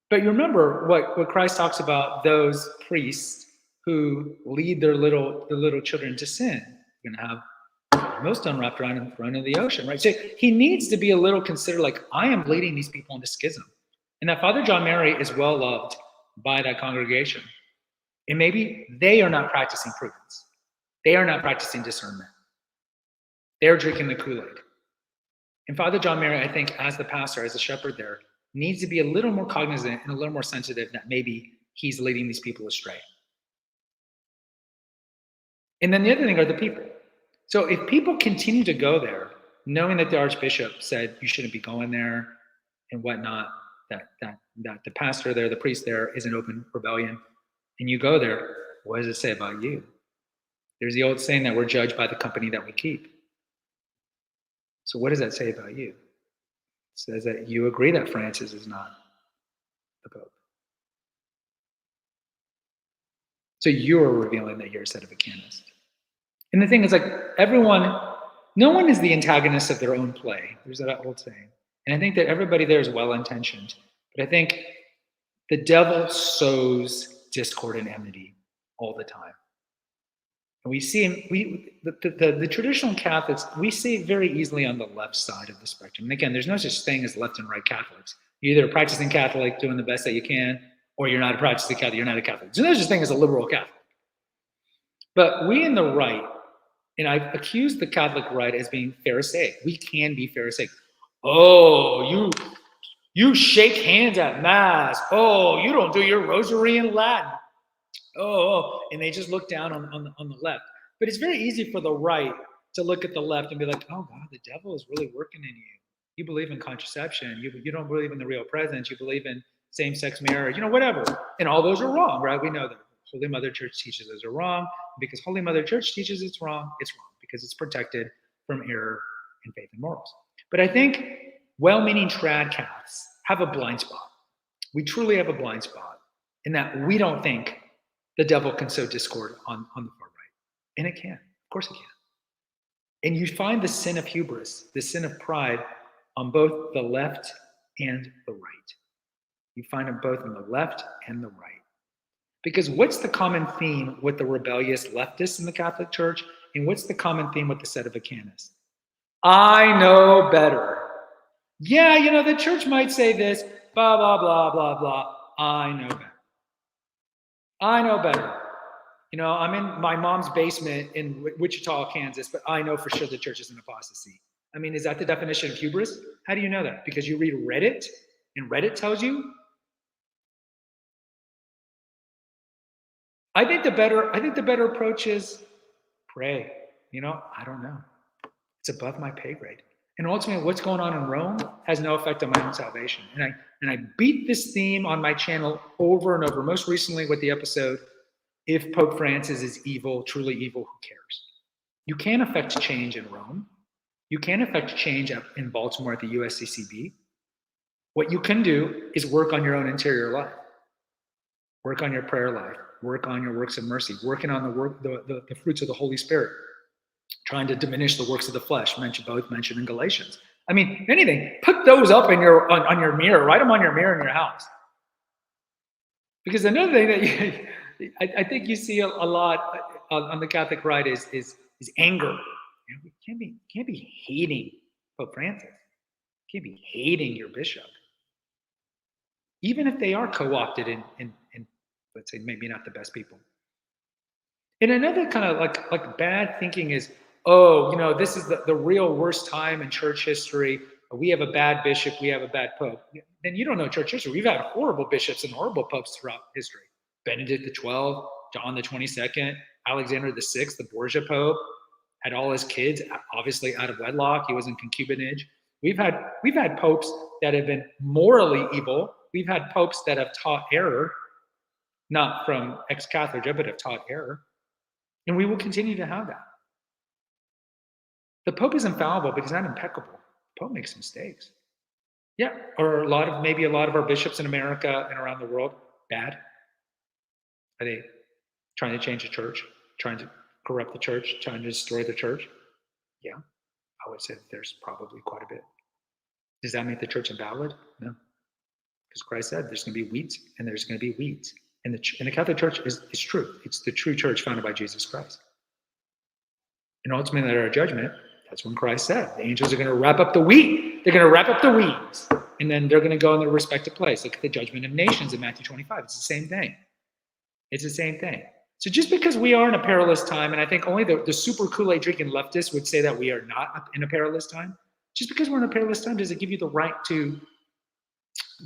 But you remember what Christ talks about, those priests who lead the little children to sin. You're going to have millstone wrapped around and thrown into the ocean, right? So he needs to be a little considered, like, I am leading these people into schism. And that Father John Mary is well loved by that congregation. And maybe they are not practicing prudence. They are not practicing discernment. They're drinking the Kool-Aid. And Father John Mary, I think, as the pastor, as the shepherd there, needs to be a little more cognizant and a little more sensitive that maybe he's leading these people astray. And then the other thing are the people. So if people continue to go there, knowing that the Archbishop said you shouldn't be going there and whatnot, that the pastor there, the priest there is an open rebellion, and you go there, what does it say about you? There's the old saying that we're judged by the company that we keep. So what does that say about you? It says that you agree that Francis is not the Pope. So you're revealing that you're a sedevacantist. And the thing is, like, no one is the antagonist of their own play. There's that old saying. And I think that everybody there is well-intentioned. But I think the devil sows discord and enmity all the time. And we see the traditional Catholics, we see it very easily on the left side of the spectrum. And again, there's no such thing as left and right Catholics. You're either a practicing Catholic doing the best that you can, or you're not a practicing Catholic, you're not a Catholic. There's no such thing as a liberal Catholic. But we in the right, and I've accused the Catholic right as being Pharisaic. We can be Pharisaic. Oh, you shake hands at Mass. Oh, you don't do your rosary in Latin. Oh, and they just look down on the left. But it's very easy for the right to look at the left and be like, oh God, the devil is really working in you. You believe in contraception. You don't believe in the real presence. You believe in same-sex marriage, whatever. And all those are wrong, right? We know that Holy Mother Church teaches those are wrong. Because Holy Mother Church teaches it's wrong because it's protected from error in faith and morals. But I think well-meaning trad Catholics have a blind spot. We truly have a blind spot in that we don't think the devil can sow discord on the far right. And it can. Of course it can. And you find the sin of hubris, the sin of pride, on both the left and the right. You find them both on the left and the right. Because what's the common theme with the rebellious leftists in the Catholic Church? And what's the common theme with the Sedevacanists? I know better. Yeah, the church might say this, blah, blah, blah, blah, blah. I know better. I know better. I'm in my mom's basement in Wichita, Kansas, but I know for sure the church is an apostasy. I mean, is that the definition of hubris? How do you know that? Because you read Reddit, and Reddit tells you? I think the better approach is pray. I don't know. It's above my pay grade. And ultimately, what's going on in Rome has no effect on my own salvation. And I beat this theme on my channel over and over. Most recently with the episode, If Pope Francis is evil, truly evil, who cares? You can't affect change in Rome. You can't affect change in Baltimore at the USCCB. What you can do is work on your own interior life. Work on your prayer life. Work on your works of mercy. Working on the fruits of the Holy Spirit. Trying to diminish the works of the flesh, mentioned in Galatians. I mean, anything, put those up in on your mirror. Write them on your mirror in your house. Because another thing that I think you see a lot on the Catholic right is anger. You can't be hating Pope Francis. You can't be hating your bishop. Even if they are co-opted in let's say maybe not the best people. And another kind of like bad thinking is, this is the real worst time in church history. We have a bad bishop, we have a bad pope. Then you don't know church history. We've had horrible bishops and horrible popes throughout history. Benedict XII, John the 22nd, Alexander the VI, the Borgia Pope, had all his kids obviously out of wedlock. He was in concubinage. We've had popes that have been morally evil. We've had popes that have taught error, not from ex-Catholic, but have taught error. And we will continue to have that. The Pope is infallible, but he's not impeccable. The Pope makes mistakes. Yeah, or maybe a lot of our bishops in America and around the world, bad. Are they trying to change the church, trying to corrupt the church, trying to destroy the church? Yeah, I would say that there's probably quite a bit. Does that make the church invalid? No. Because Christ said there's going to be wheat and there's going to be weeds. And the Catholic Church is true. It's the true church founded by Jesus Christ. And ultimately, at our judgment, that's when Christ said, the angels are going to wrap up the wheat. They're going to wrap up the weeds. And then they're going to go in their respective place. Look at the judgment of nations in Matthew 25. It's the same thing. It's the same thing. So just because we are in a perilous time, and I think only the super Kool-Aid drinking leftists would say that we are not in a perilous time, just because we're in a perilous time, does it give you the right to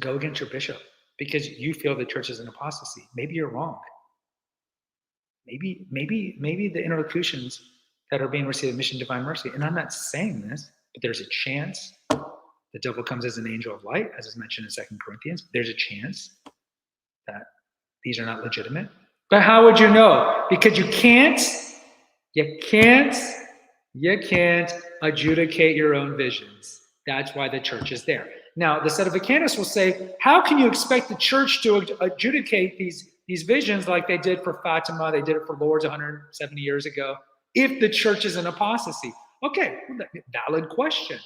go against your bishop because you feel the church is an apostasy? Maybe you're wrong. Maybe the interlocutions that are being received at Mission Divine Mercy, and I'm not saying this, but there's a chance the devil comes as an angel of light, as is mentioned in 2 Corinthians. There's a chance that these are not legitimate. But how would you know? Because you can't adjudicate your own visions. That's why the church is there. Now, the Sedevacanists will say, how can you expect the church to adjudicate these visions like they did for Fatima? They did it for Lourdes 170 years ago. if the church is in apostasy? Okay, valid question.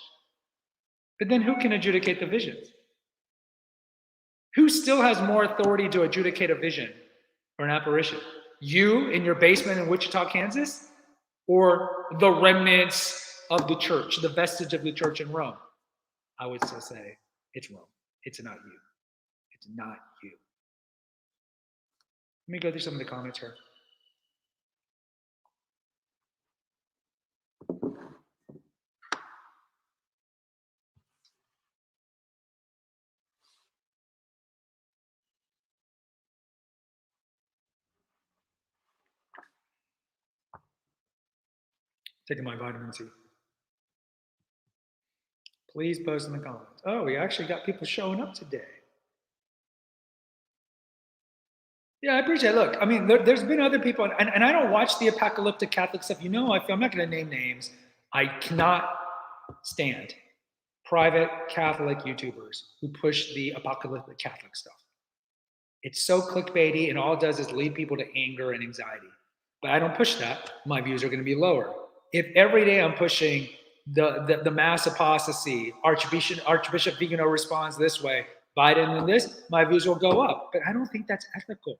But then who can adjudicate the visions? Who still has more authority to adjudicate a vision or an apparition? You in your basement in Wichita, Kansas? Or the remnants of the church, the vestige of the church in Rome? I would still say it's Rome. It's not you. It's not you. Let me go through some of the comments here. Taking my vitamin C. Please post in the comments. Oh, we actually got people showing up today. Yeah, I appreciate it. Look, I mean, there's been other people, and I don't watch the apocalyptic Catholic stuff. You know, I'm not going to name names. I cannot stand private Catholic YouTubers who push the apocalyptic Catholic stuff. It's so clickbaity, and all it does is lead people to anger and anxiety. But I don't push that. My views are going to be lower. If every day I'm pushing the mass apostasy, Archbishop Vigano responds this way, Biden and this, my views will go up. But I don't think that's ethical.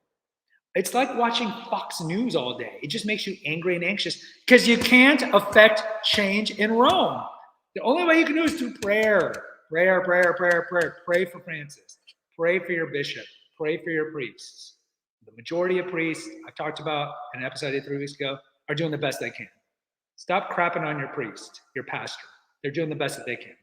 It's like watching Fox News all day. It just makes you angry and anxious because you can't affect change in Rome. The only way you can do is through prayer. Prayer. Pray for Francis. Pray for your bishop. Pray for your priests. The majority of priests, I talked about in an episode I did 3 weeks ago, are doing the best they can. Stop crapping on your priest, your pastor. They're doing the best that they can.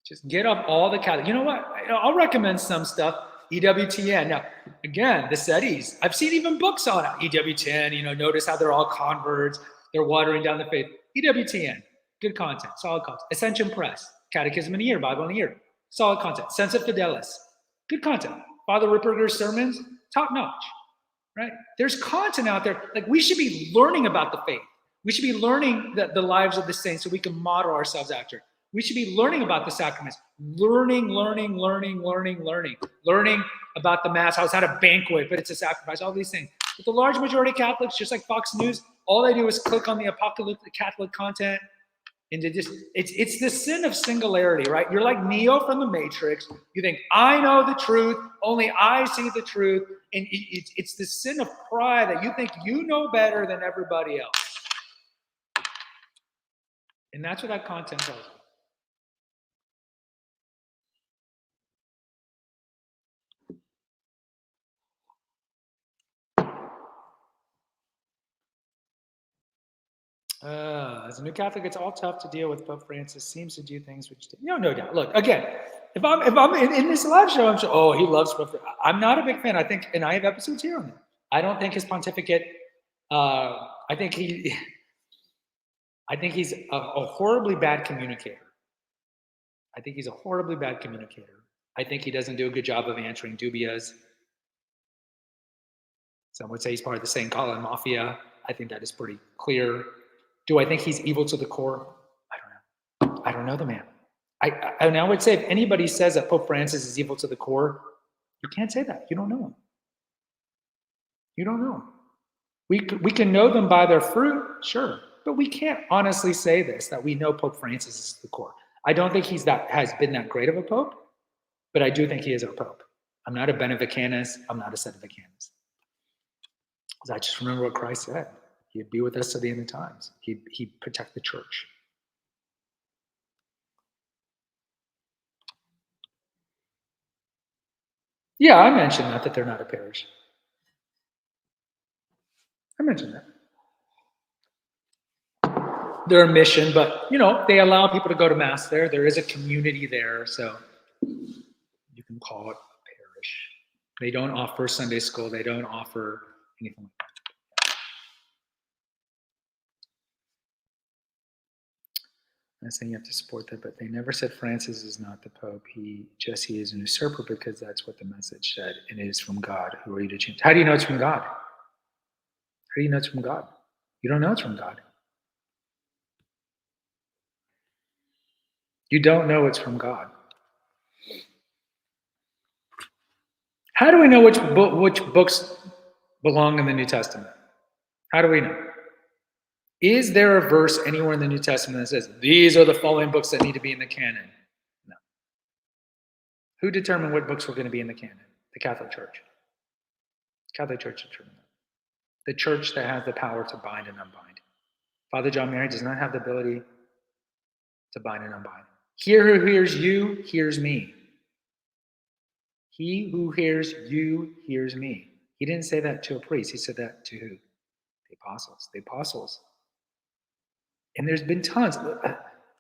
Just get up all the Catholic. You know what? I'll recommend some stuff. EWTN. Now, again, the SETIs. I've seen even books on it. EWTN, notice how they're all converts. They're watering down the faith. EWTN. Good content. Solid content. Ascension Press. Catechism in a Year. Bible in a Year. Solid content. Sense of Fidelis. Good content. Father Ripperger's sermons. Top notch. Right? There's content out there. Like, we should be learning about the faith. We should be learning the lives of the saints so we can model ourselves after it. We should be learning about the sacraments, learning about the Mass, how it's not a banquet, but it's a sacrifice, all these things. But the large majority of Catholics, just like Fox News, all they do is click on the apocalyptic Catholic content. And it's the sin of singularity, right? You're like Neo from the Matrix. You think, I know the truth, only I see the truth. And it's the sin of pride that you think you know better than everybody else. And that's what that content tells you. As a new Catholic, it's all tough to deal with. Pope Francis seems to do things which, no doubt. Look, again, if I'm in this live show, I'm sure, oh, he loves Pope Francis. I'm not a big fan. I think, and I have episodes here on that. I don't think his pontificate. I think he's a horribly bad communicator. I think he doesn't do a good job of answering dubias. Some would say he's part of the St. Colin Mafia. I think that is pretty clear. Do I think he's evil to the core? I don't know. I don't know the man. I would say if anybody says that Pope Francis is evil to the core, you can't say that. You don't know him. You don't know him. We can know them by their fruit, sure, but we can't honestly say this, that we know Pope Francis is the core. I don't think has been that great of a pope, but I do think he is our pope. I'm not a Benevicanus. I'm not a Sedevacanus. I just remember what Christ said. He'd be with us to the end of times. He'd protect the church. Yeah, I mentioned that they're not a parish. I mentioned that. They're a mission, but they allow people to go to Mass there. There is a community there, so you can call it a parish. They don't offer Sunday school. They don't offer anything like that. I'm not saying you have to support that, but they never said Francis is not the Pope. He is an usurper because that's what the message said, and it is from God. Who are you to change? How do you know it's from God? How do you know it's from God? You don't know it's from God. You don't know it's from God. How do we know which books belong in the New Testament? How do we know? Is there a verse anywhere in the New Testament that says, these are the following books that need to be in the canon? No. Who determined what books were going to be in the canon? The Catholic Church. The Catholic Church determined that. The church that has the power to bind and unbind. Father John Mary does not have the ability to bind and unbind. He who hears you hears me. He who hears you hears me. He didn't say that to a priest. He said that to who? The apostles. The apostles. And there's been tons.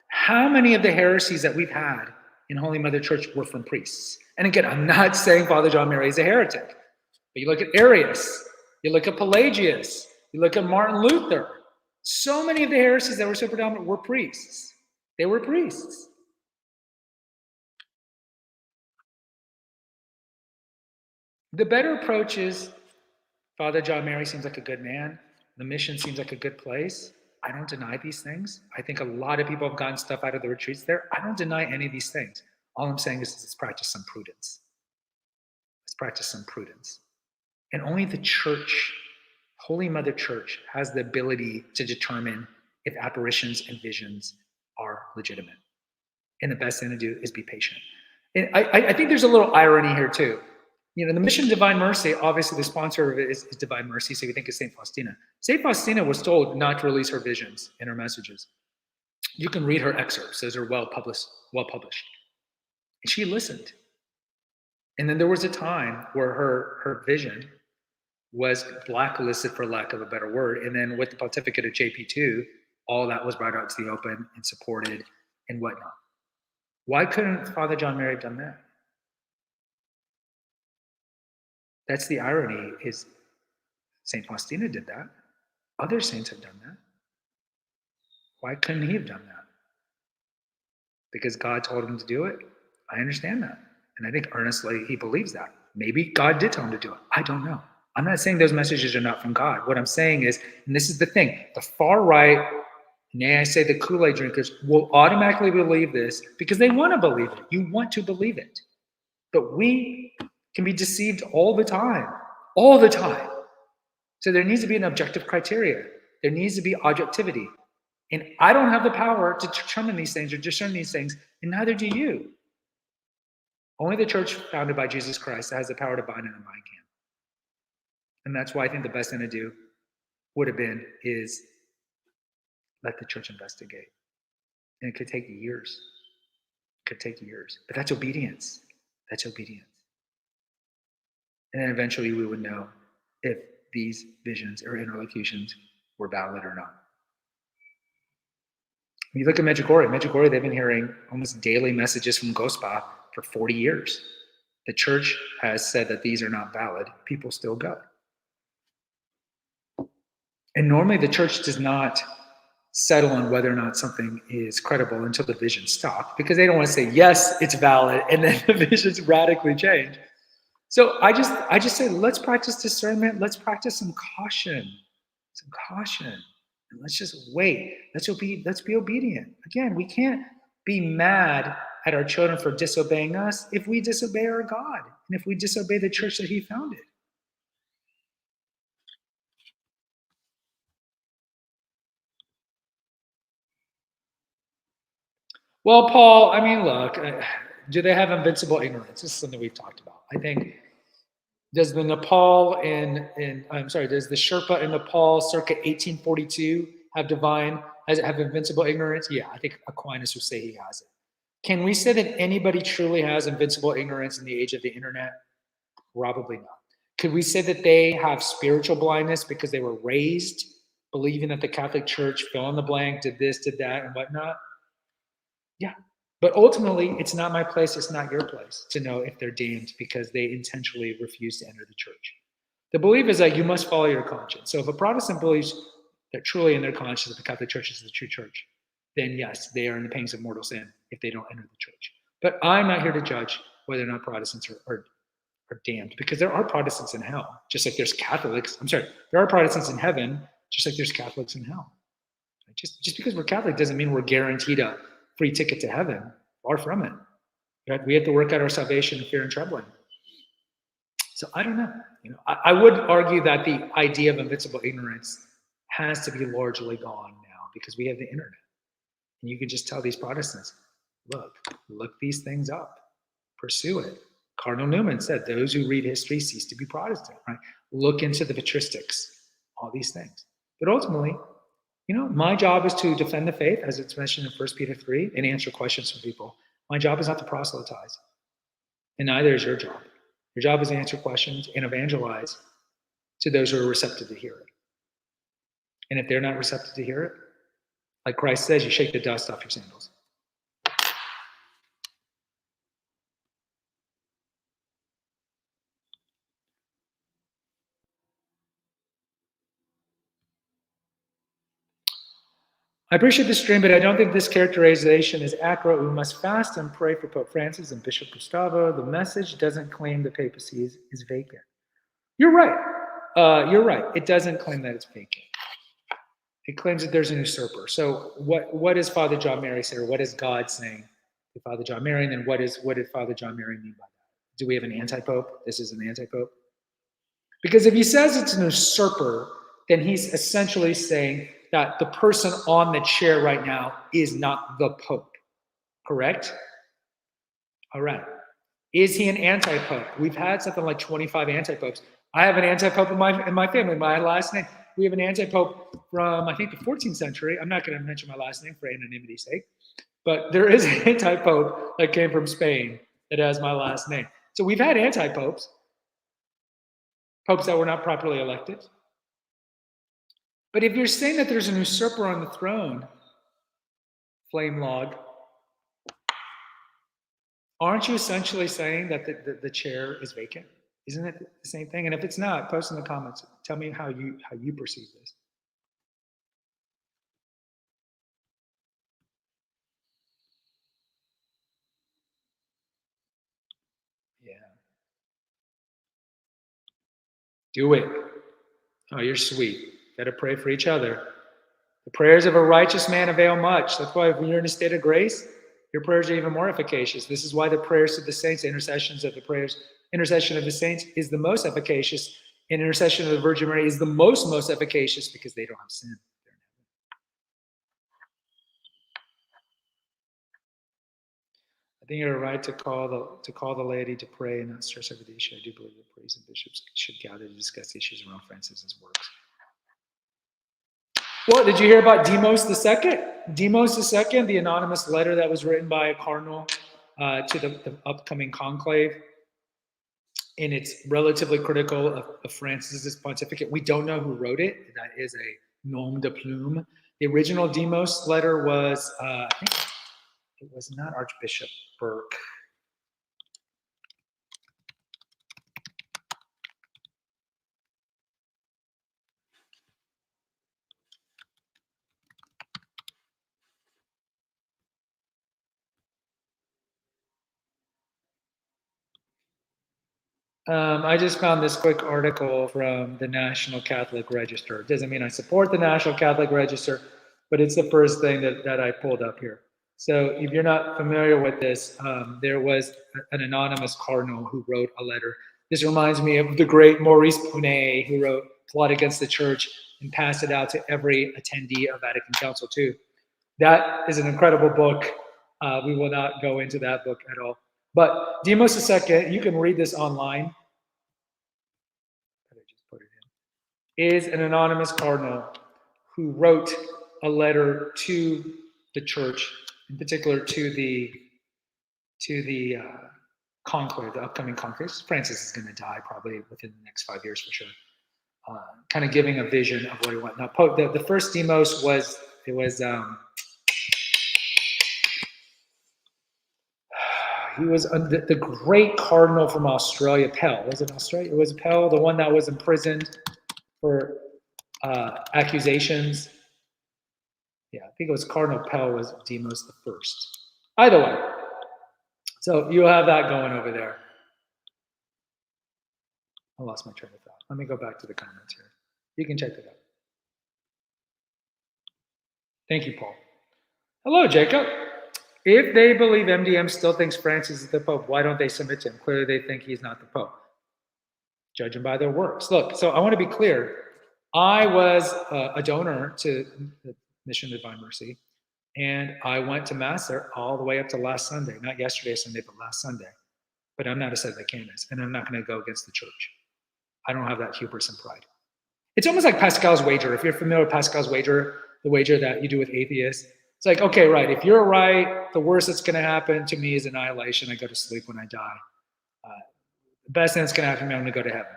How many of the heresies that we've had in Holy Mother Church were from priests? And again, I'm not saying Father John Mary is a heretic. But you look at Arius, you look at Pelagius, you look at Martin Luther. So many of the heresies that were so predominant were priests. They were priests. The better approach is, Father John Mary seems like a good man. The mission seems like a good place. I don't deny these things. I think a lot of people have gotten stuff out of the retreats there. I don't deny any of these things. All I'm saying is let's practice some prudence. Let's practice some prudence. And only the church, Holy Mother Church, has the ability to determine if apparitions and visions are legitimate. And the best thing to do is be patient. And I think there's a little irony here too. You know, the Mission of Divine Mercy, obviously the sponsor of it is Divine Mercy, so we think of St. Faustina. St. Faustina was told not to release her visions and her messages. You can read her excerpts, those are well published. And she listened. And then there was a time where her vision was blacklisted, for lack of a better word. And then with the pontificate of JP2, all that was brought out to the open and supported and whatnot. Why couldn't Father John Mary have done that? That's the irony, is St. Faustina did that. Other saints have done that. Why couldn't he have done that? Because God told him to do it? I understand that. And I think earnestly he believes that. Maybe God did tell him to do it. I don't know. I'm not saying those messages are not from God. What I'm saying is, and this is the thing, the far right, nay, I say the Kool-Aid drinkers, will automatically believe this because they want to believe it. You want to believe it. But we can be deceived all the time. All the time. So there needs to be an objective criteria. There needs to be objectivity. And I don't have the power to determine these things or discern these things, and neither do you. Only the church founded by Jesus Christ has the power to bind and unbind can. And that's why I think the best thing to do would have been is let the church investigate. And it could take years. It could take years. But that's obedience. That's obedience. And then eventually we would know if these visions or interlocutions were valid or not. When you look at Medjugorje, they've been hearing almost daily messages from Gospa for 40 years. The church has said that these are not valid. People still go. And normally the church does not settle on whether or not something is credible until the vision stops, because they don't want to say, yes, it's valid, and then the visions radically change. So I just say, let's practice discernment. Let's practice some caution, and let's just wait. Let's be obedient. Again, we can't be mad at our children for disobeying us if we disobey our God and if we disobey the church that he founded. Well, Paul, I mean, look, do they have invincible ignorance? This is something we've talked about. I think, does the Sherpa in Nepal circa 1842 have invincible ignorance? Yeah, I think Aquinas would say he has it. Can we say that anybody truly has invincible ignorance in the age of the internet? Probably not. Could we say that they have spiritual blindness because they were raised believing that the Catholic Church, fill in the blank, did this, did that, and whatnot? Yeah. But ultimately, it's not my place, it's not your place to know if they're damned because they intentionally refuse to enter the church. The belief is that you must follow your conscience. So if a Protestant believes that truly in their conscience that the Catholic Church is the true church, then yes, they are in the pangs of mortal sin if they don't enter the church. But I'm not here to judge whether or not Protestants are damned, because there are Protestants in hell, just like there's Catholics. There are Protestants in heaven, just like there's Catholics in hell. Just because we're Catholic doesn't mean we're guaranteed a free ticket to heaven. Far from it. Right? We have to work out our salvation in fear and trembling. So I don't know. I would argue that the idea of invincible ignorance has to be largely gone now because we have the internet. And you can just tell these Protestants, look these things up, pursue it. Cardinal Newman said, those who read history cease to be Protestant, right? Look into the patristics, all these things. But ultimately, my job is to defend the faith, as it's mentioned in 1 Peter 3, and answer questions from people. My job is not to proselytize, and neither is your job. Your job is to answer questions and evangelize to those who are receptive to hear it. And if they're not receptive to hear it, like Christ says, you shake the dust off your sandals. I appreciate the stream, but I don't think this characterization is accurate. We must fast and pray for Pope Francis and Bishop Gustavo. The message doesn't claim the papacy is vacant. You're right. You're right. It doesn't claim that it's vacant. It claims that there's an usurper. So what does Father John Mary say, or what is God saying to Father John Mary? And then what did Father John Mary mean by that? Do we have an anti-pope? This is an anti-pope? Because if he says it's an usurper, then he's essentially saying that the person on the chair right now is not the Pope. Correct? All right. Is he an anti-pope? We've had something like 25 anti-popes. I have an anti-pope in my family, my last name. We have an anti-pope from, I think, the 14th century. I'm not going to mention my last name for anonymity's sake. But there is an anti-pope that came from Spain that has my last name. So we've had anti-popes. Popes that were not properly elected. But if you're saying that there's an usurper on the throne, flame log, aren't you essentially saying that the chair is vacant? Isn't it the same thing? And if it's not, post in the comments. Tell me how you perceive this. Yeah. Do it. Oh, you're sweet. Got to pray for each other. The prayers of a righteous man avail much. That's why when you're in a state of grace, your prayers are even more efficacious. This is why the prayers of the saints, intercession of the saints is the most efficacious, and intercession of the Virgin Mary is the most efficacious because they don't have sin. I think you're right to call the laity to pray and not stress over the issue. I do believe that priests and bishops should gather to discuss issues around Francis's works. Well, did you hear about Demos II? Demos II, the anonymous letter that was written by a cardinal to the upcoming conclave, and it's relatively critical of Francis's pontificate. We don't know who wrote it. That is a nom de plume. The original Demos letter was, I think it was not Archbishop Burke. I just found this quick article from the National Catholic Register. It doesn't mean I support the National Catholic Register, but it's the first thing that I pulled up here. So if you're not familiar with this, there was an anonymous cardinal who wrote a letter. This reminds me of the great Maurice Punet, who wrote Plot Against the Church and passed it out to every attendee of Vatican Council II. That is an incredible book. We will not go into that book at all. But Demos II, you can read this online. Is an anonymous cardinal who wrote a letter to the church, in particular to the conclave, the upcoming conclave. Francis is going to die probably within the next 5 years for sure. Kind of giving a vision of what he wants. Now, the first Demos was he was the great cardinal from Australia, Pell. Was it Australia? It was Pell, the one that was imprisoned for accusations. Yeah, I think it was Cardinal Pell was Demos the first. Either way. So you have that going over there. I lost my train of thought. Let me go back to the comments here. You can check it out. Thank you, Paul. Hello, Jacob. If they believe MDM still thinks Francis is the Pope, why don't they submit to him? Clearly they think he's not the Pope. judge them by their works. Look, so I want to be clear. I was a donor to the Mission of Divine Mercy, and I went to Mass there all the way up to last Sunday. Not yesterday Sunday, but last Sunday. But I'm not a sedevacanist, and I'm not going to go against the church. I don't have that hubris and pride. It's almost like Pascal's wager. If you're familiar with Pascal's wager, the wager that you do with atheists, it's like, okay, right, if you're right, the worst that's going to happen to me is annihilation. I go to sleep when I die. The best thing that's going to happen to me, I'm going to go to heaven.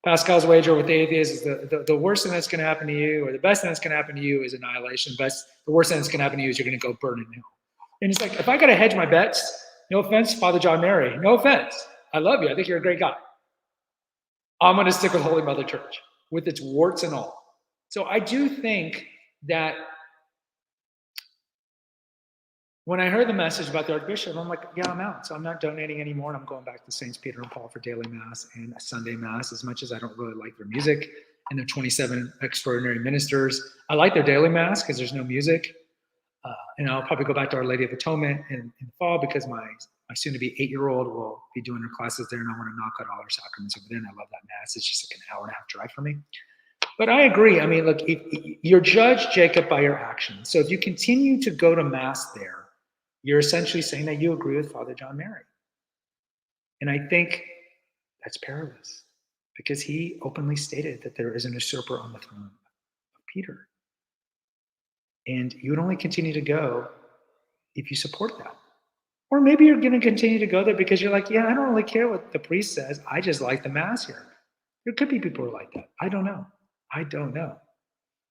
Pascal's wager with the atheists is the worst thing that's going to happen to you, or the best thing that's going to happen to you is annihilation. The worst thing that's going to happen to you is you're going to go burn in hell. And it's like, if I got to hedge my bets, no offense, Father John Mary, no offense. I love you. I think you're a great guy. I'm going to stick with Holy Mother Church with its warts and all. So I do think that when I heard the message about the Archbishop, I'm like, yeah, I'm out. So I'm not donating anymore. And I'm going back to Saints Peter and Paul for daily Mass and a Sunday Mass, as much as I don't really like their music and their 27 extraordinary ministers. I like their daily Mass because there's no music. And I'll probably go back to Our Lady of Atonement in the fall because my soon-to-be 8-year-old will be doing her classes there, and I want to knock out all her sacraments over there, and I love that Mass. It's just like an hour-and-a-half drive for me. But I agree. I mean, look, you're judged, Jacob, by your actions. So if you continue to go to Mass there, you're essentially saying that you agree with Father John Mary. And I think that's perilous because he openly stated that there is an usurper on the throne of Peter. And you would only continue to go if you support that. Or maybe you're going to continue to go there because you're like, yeah, I don't really care what the priest says. I just like the Mass here. There could be people who are like that. I don't know. I don't know.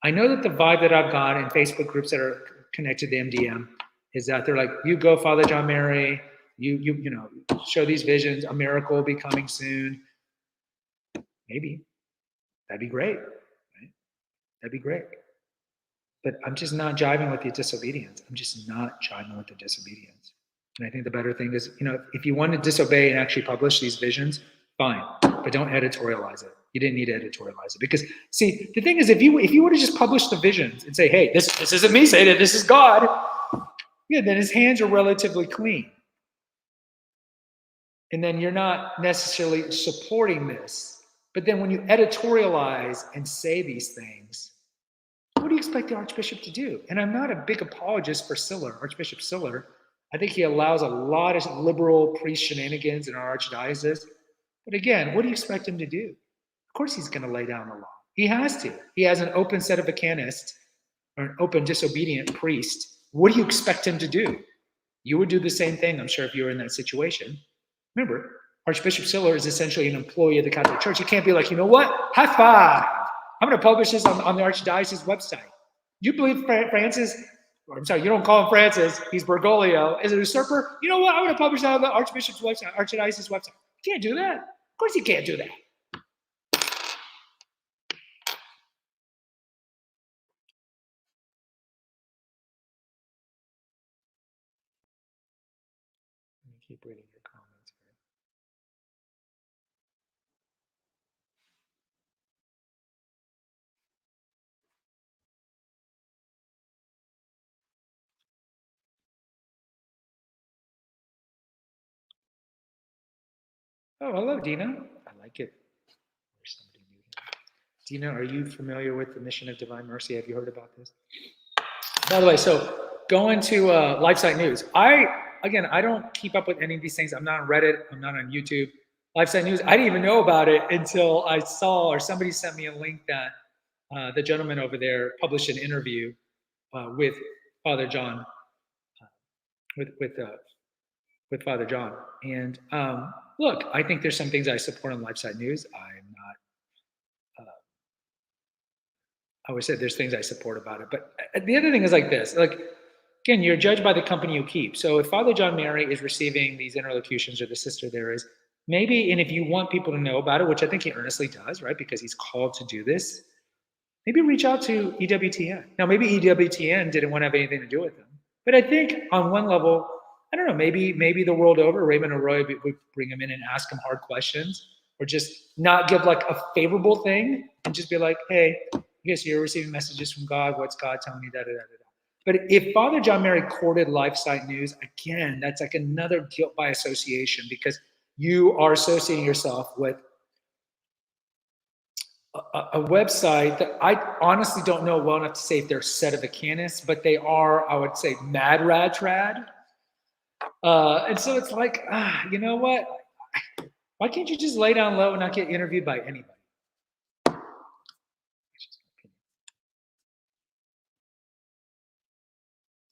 I know that the vibe that I've got in Facebook groups that are connected to MDM is that they're like, you go, Father John Mary, you know, show these visions, a miracle will be coming soon. Maybe. That'd be great. Right? That'd be great. But I'm just not jiving with the disobedience. I'm just not jiving with the disobedience. And I think the better thing is, you know, if you want to disobey and actually publish these visions, fine, but don't editorialize it. You didn't need to editorialize it because, see, the thing is, if you would have just published the visions and say, hey, this isn't me saying it, this is God, yeah, then his hands are relatively clean. And then you're not necessarily supporting this. But then when you editorialize and say these things, what do you expect the Archbishop to do? And I'm not a big apologist for Siller, Archbishop Siller. I think he allows a lot of liberal priest shenanigans in our archdiocese. But again, what do you expect him to do? Of course he's going to lay down the law. He has to. He has an open sedevacanist or an open disobedient priest. What do you expect him to do? You would do the same thing, I'm sure, if you were in that situation. Remember, Archbishop Siller is essentially an employee of the Catholic Church. You can't be like, you know what? High five. I'm going to publish this on the Archdiocese website. You believe Francis, or I'm sorry, you don't call him Francis, he's Bergoglio, is a usurper? You know what? I'm going to publish that on the Archbishop's website, Archdiocese website. You can't do that. Of course you can't do that. Let me keep reading your comments here. Oh, hello, Dina. I like it. There's somebody new here. Dina, are you familiar with the Mission of Divine Mercy? Have you heard about this? By the way, so going to LifeSite News. I don't keep up with any of these things. I'm not on Reddit. I'm not on YouTube. LifeSite News, I didn't even know about it until I saw, or somebody sent me a link that the gentleman over there published an interview with Father John, with Father John. And look, I think there's some things I support on LifeSite News. I'm not. I always say there's things I support about it, but the other thing is like this. Like, again, you're judged by the company you keep. So if Father John Mary is receiving these interlocutions, or the sister there is, maybe, and if you want people to know about it, which I think he earnestly does, right, because he's called to do this, maybe reach out to EWTN. Now, maybe EWTN didn't want to have anything to do with them, but I think on one level, I don't know, maybe the world over, Raymond Arroyo would bring him in and ask him hard questions, or just not give like a favorable thing and just be like, hey, yes, you're receiving messages from God. What's God telling you? Da, da, da, da. But if Father John Mary courted LifeSite News, again, that's like another guilt by association, because you are associating yourself with a website that I honestly don't know well enough to say if they're sedevacanists, but they are, I would say, mad rad trad. And so it's like, you know what? Why can't you just lay down low and not get interviewed by anybody?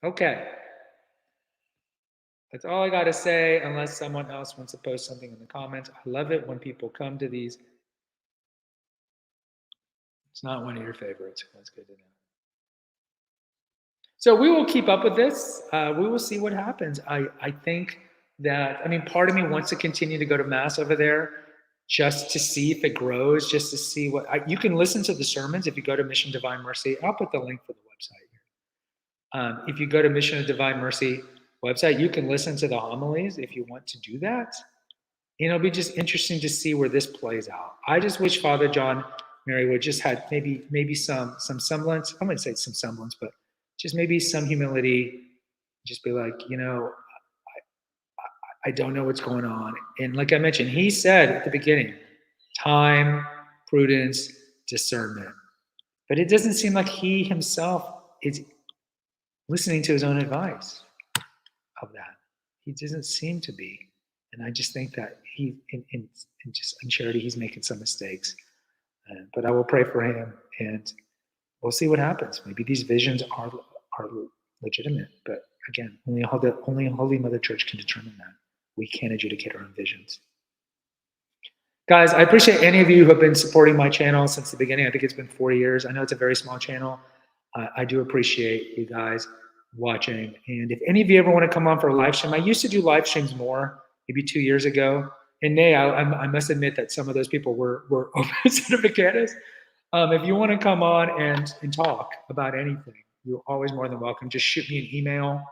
Okay. That's all I got to say, unless someone else wants to post something in the comments. I love it when people come to these. It's not one of your favorites. That's good to know. So we will keep up with this. We will see what happens. I think that, I mean, part of me wants to continue to go to Mass over there just to see if it grows, just to see what, you can listen to the sermons if you go to Mission Divine Mercy. I'll put the link for the website here. If you go to Mission of Divine Mercy website, you can listen to the homilies if you want to do that. And it'll be just interesting to see where this plays out. I just wish Father John Mary would just had maybe some semblance. I wouldn't say some semblance, but just maybe some humility. Just be like, I don't know what's going on. And like I mentioned, he said at the beginning, time, prudence, discernment. But it doesn't seem like he himself is listening to his own advice of that. He doesn't seem to be. And I just think that he, in charity, he's making some mistakes. But I will pray for him, and we'll see what happens. Maybe these visions are legitimate. But again, only Holy Mother Church can determine that. We can't adjudicate our own visions. Guys, I appreciate any of you who have been supporting my channel since the beginning. I think it's been 4 years. I know it's a very small channel. I do appreciate you guys watching. And if any of you ever want to come on for a live stream, I used to do live streams more, maybe 2 years ago. And I must admit that some of those people were open sedevacanists. If you want to come on and talk about anything, you're always more than welcome. Just shoot me an email.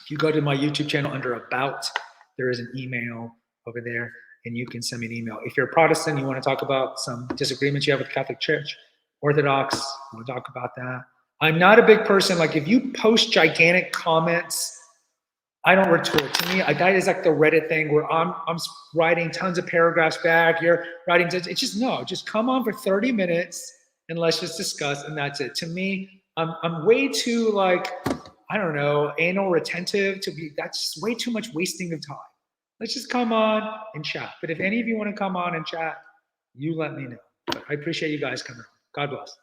If you go to my YouTube channel under About, there is an email over there, and you can send me an email. If you're a Protestant, you want to talk about some disagreements you have with the Catholic Church, Orthodox, we'll talk about that. I'm not a big person. Like, if you post gigantic comments, I don't retort. To me, that is like the Reddit thing where I'm writing tons of paragraphs back. You're writing tons. It's just, no, just come on for 30 minutes and let's just discuss, and that's it. To me, I'm way too, like, I don't know, anal retentive to be. That's just way too much wasting of time. Let's just come on and chat. But if any of you want to come on and chat, you let me know. But I appreciate you guys coming on. God bless.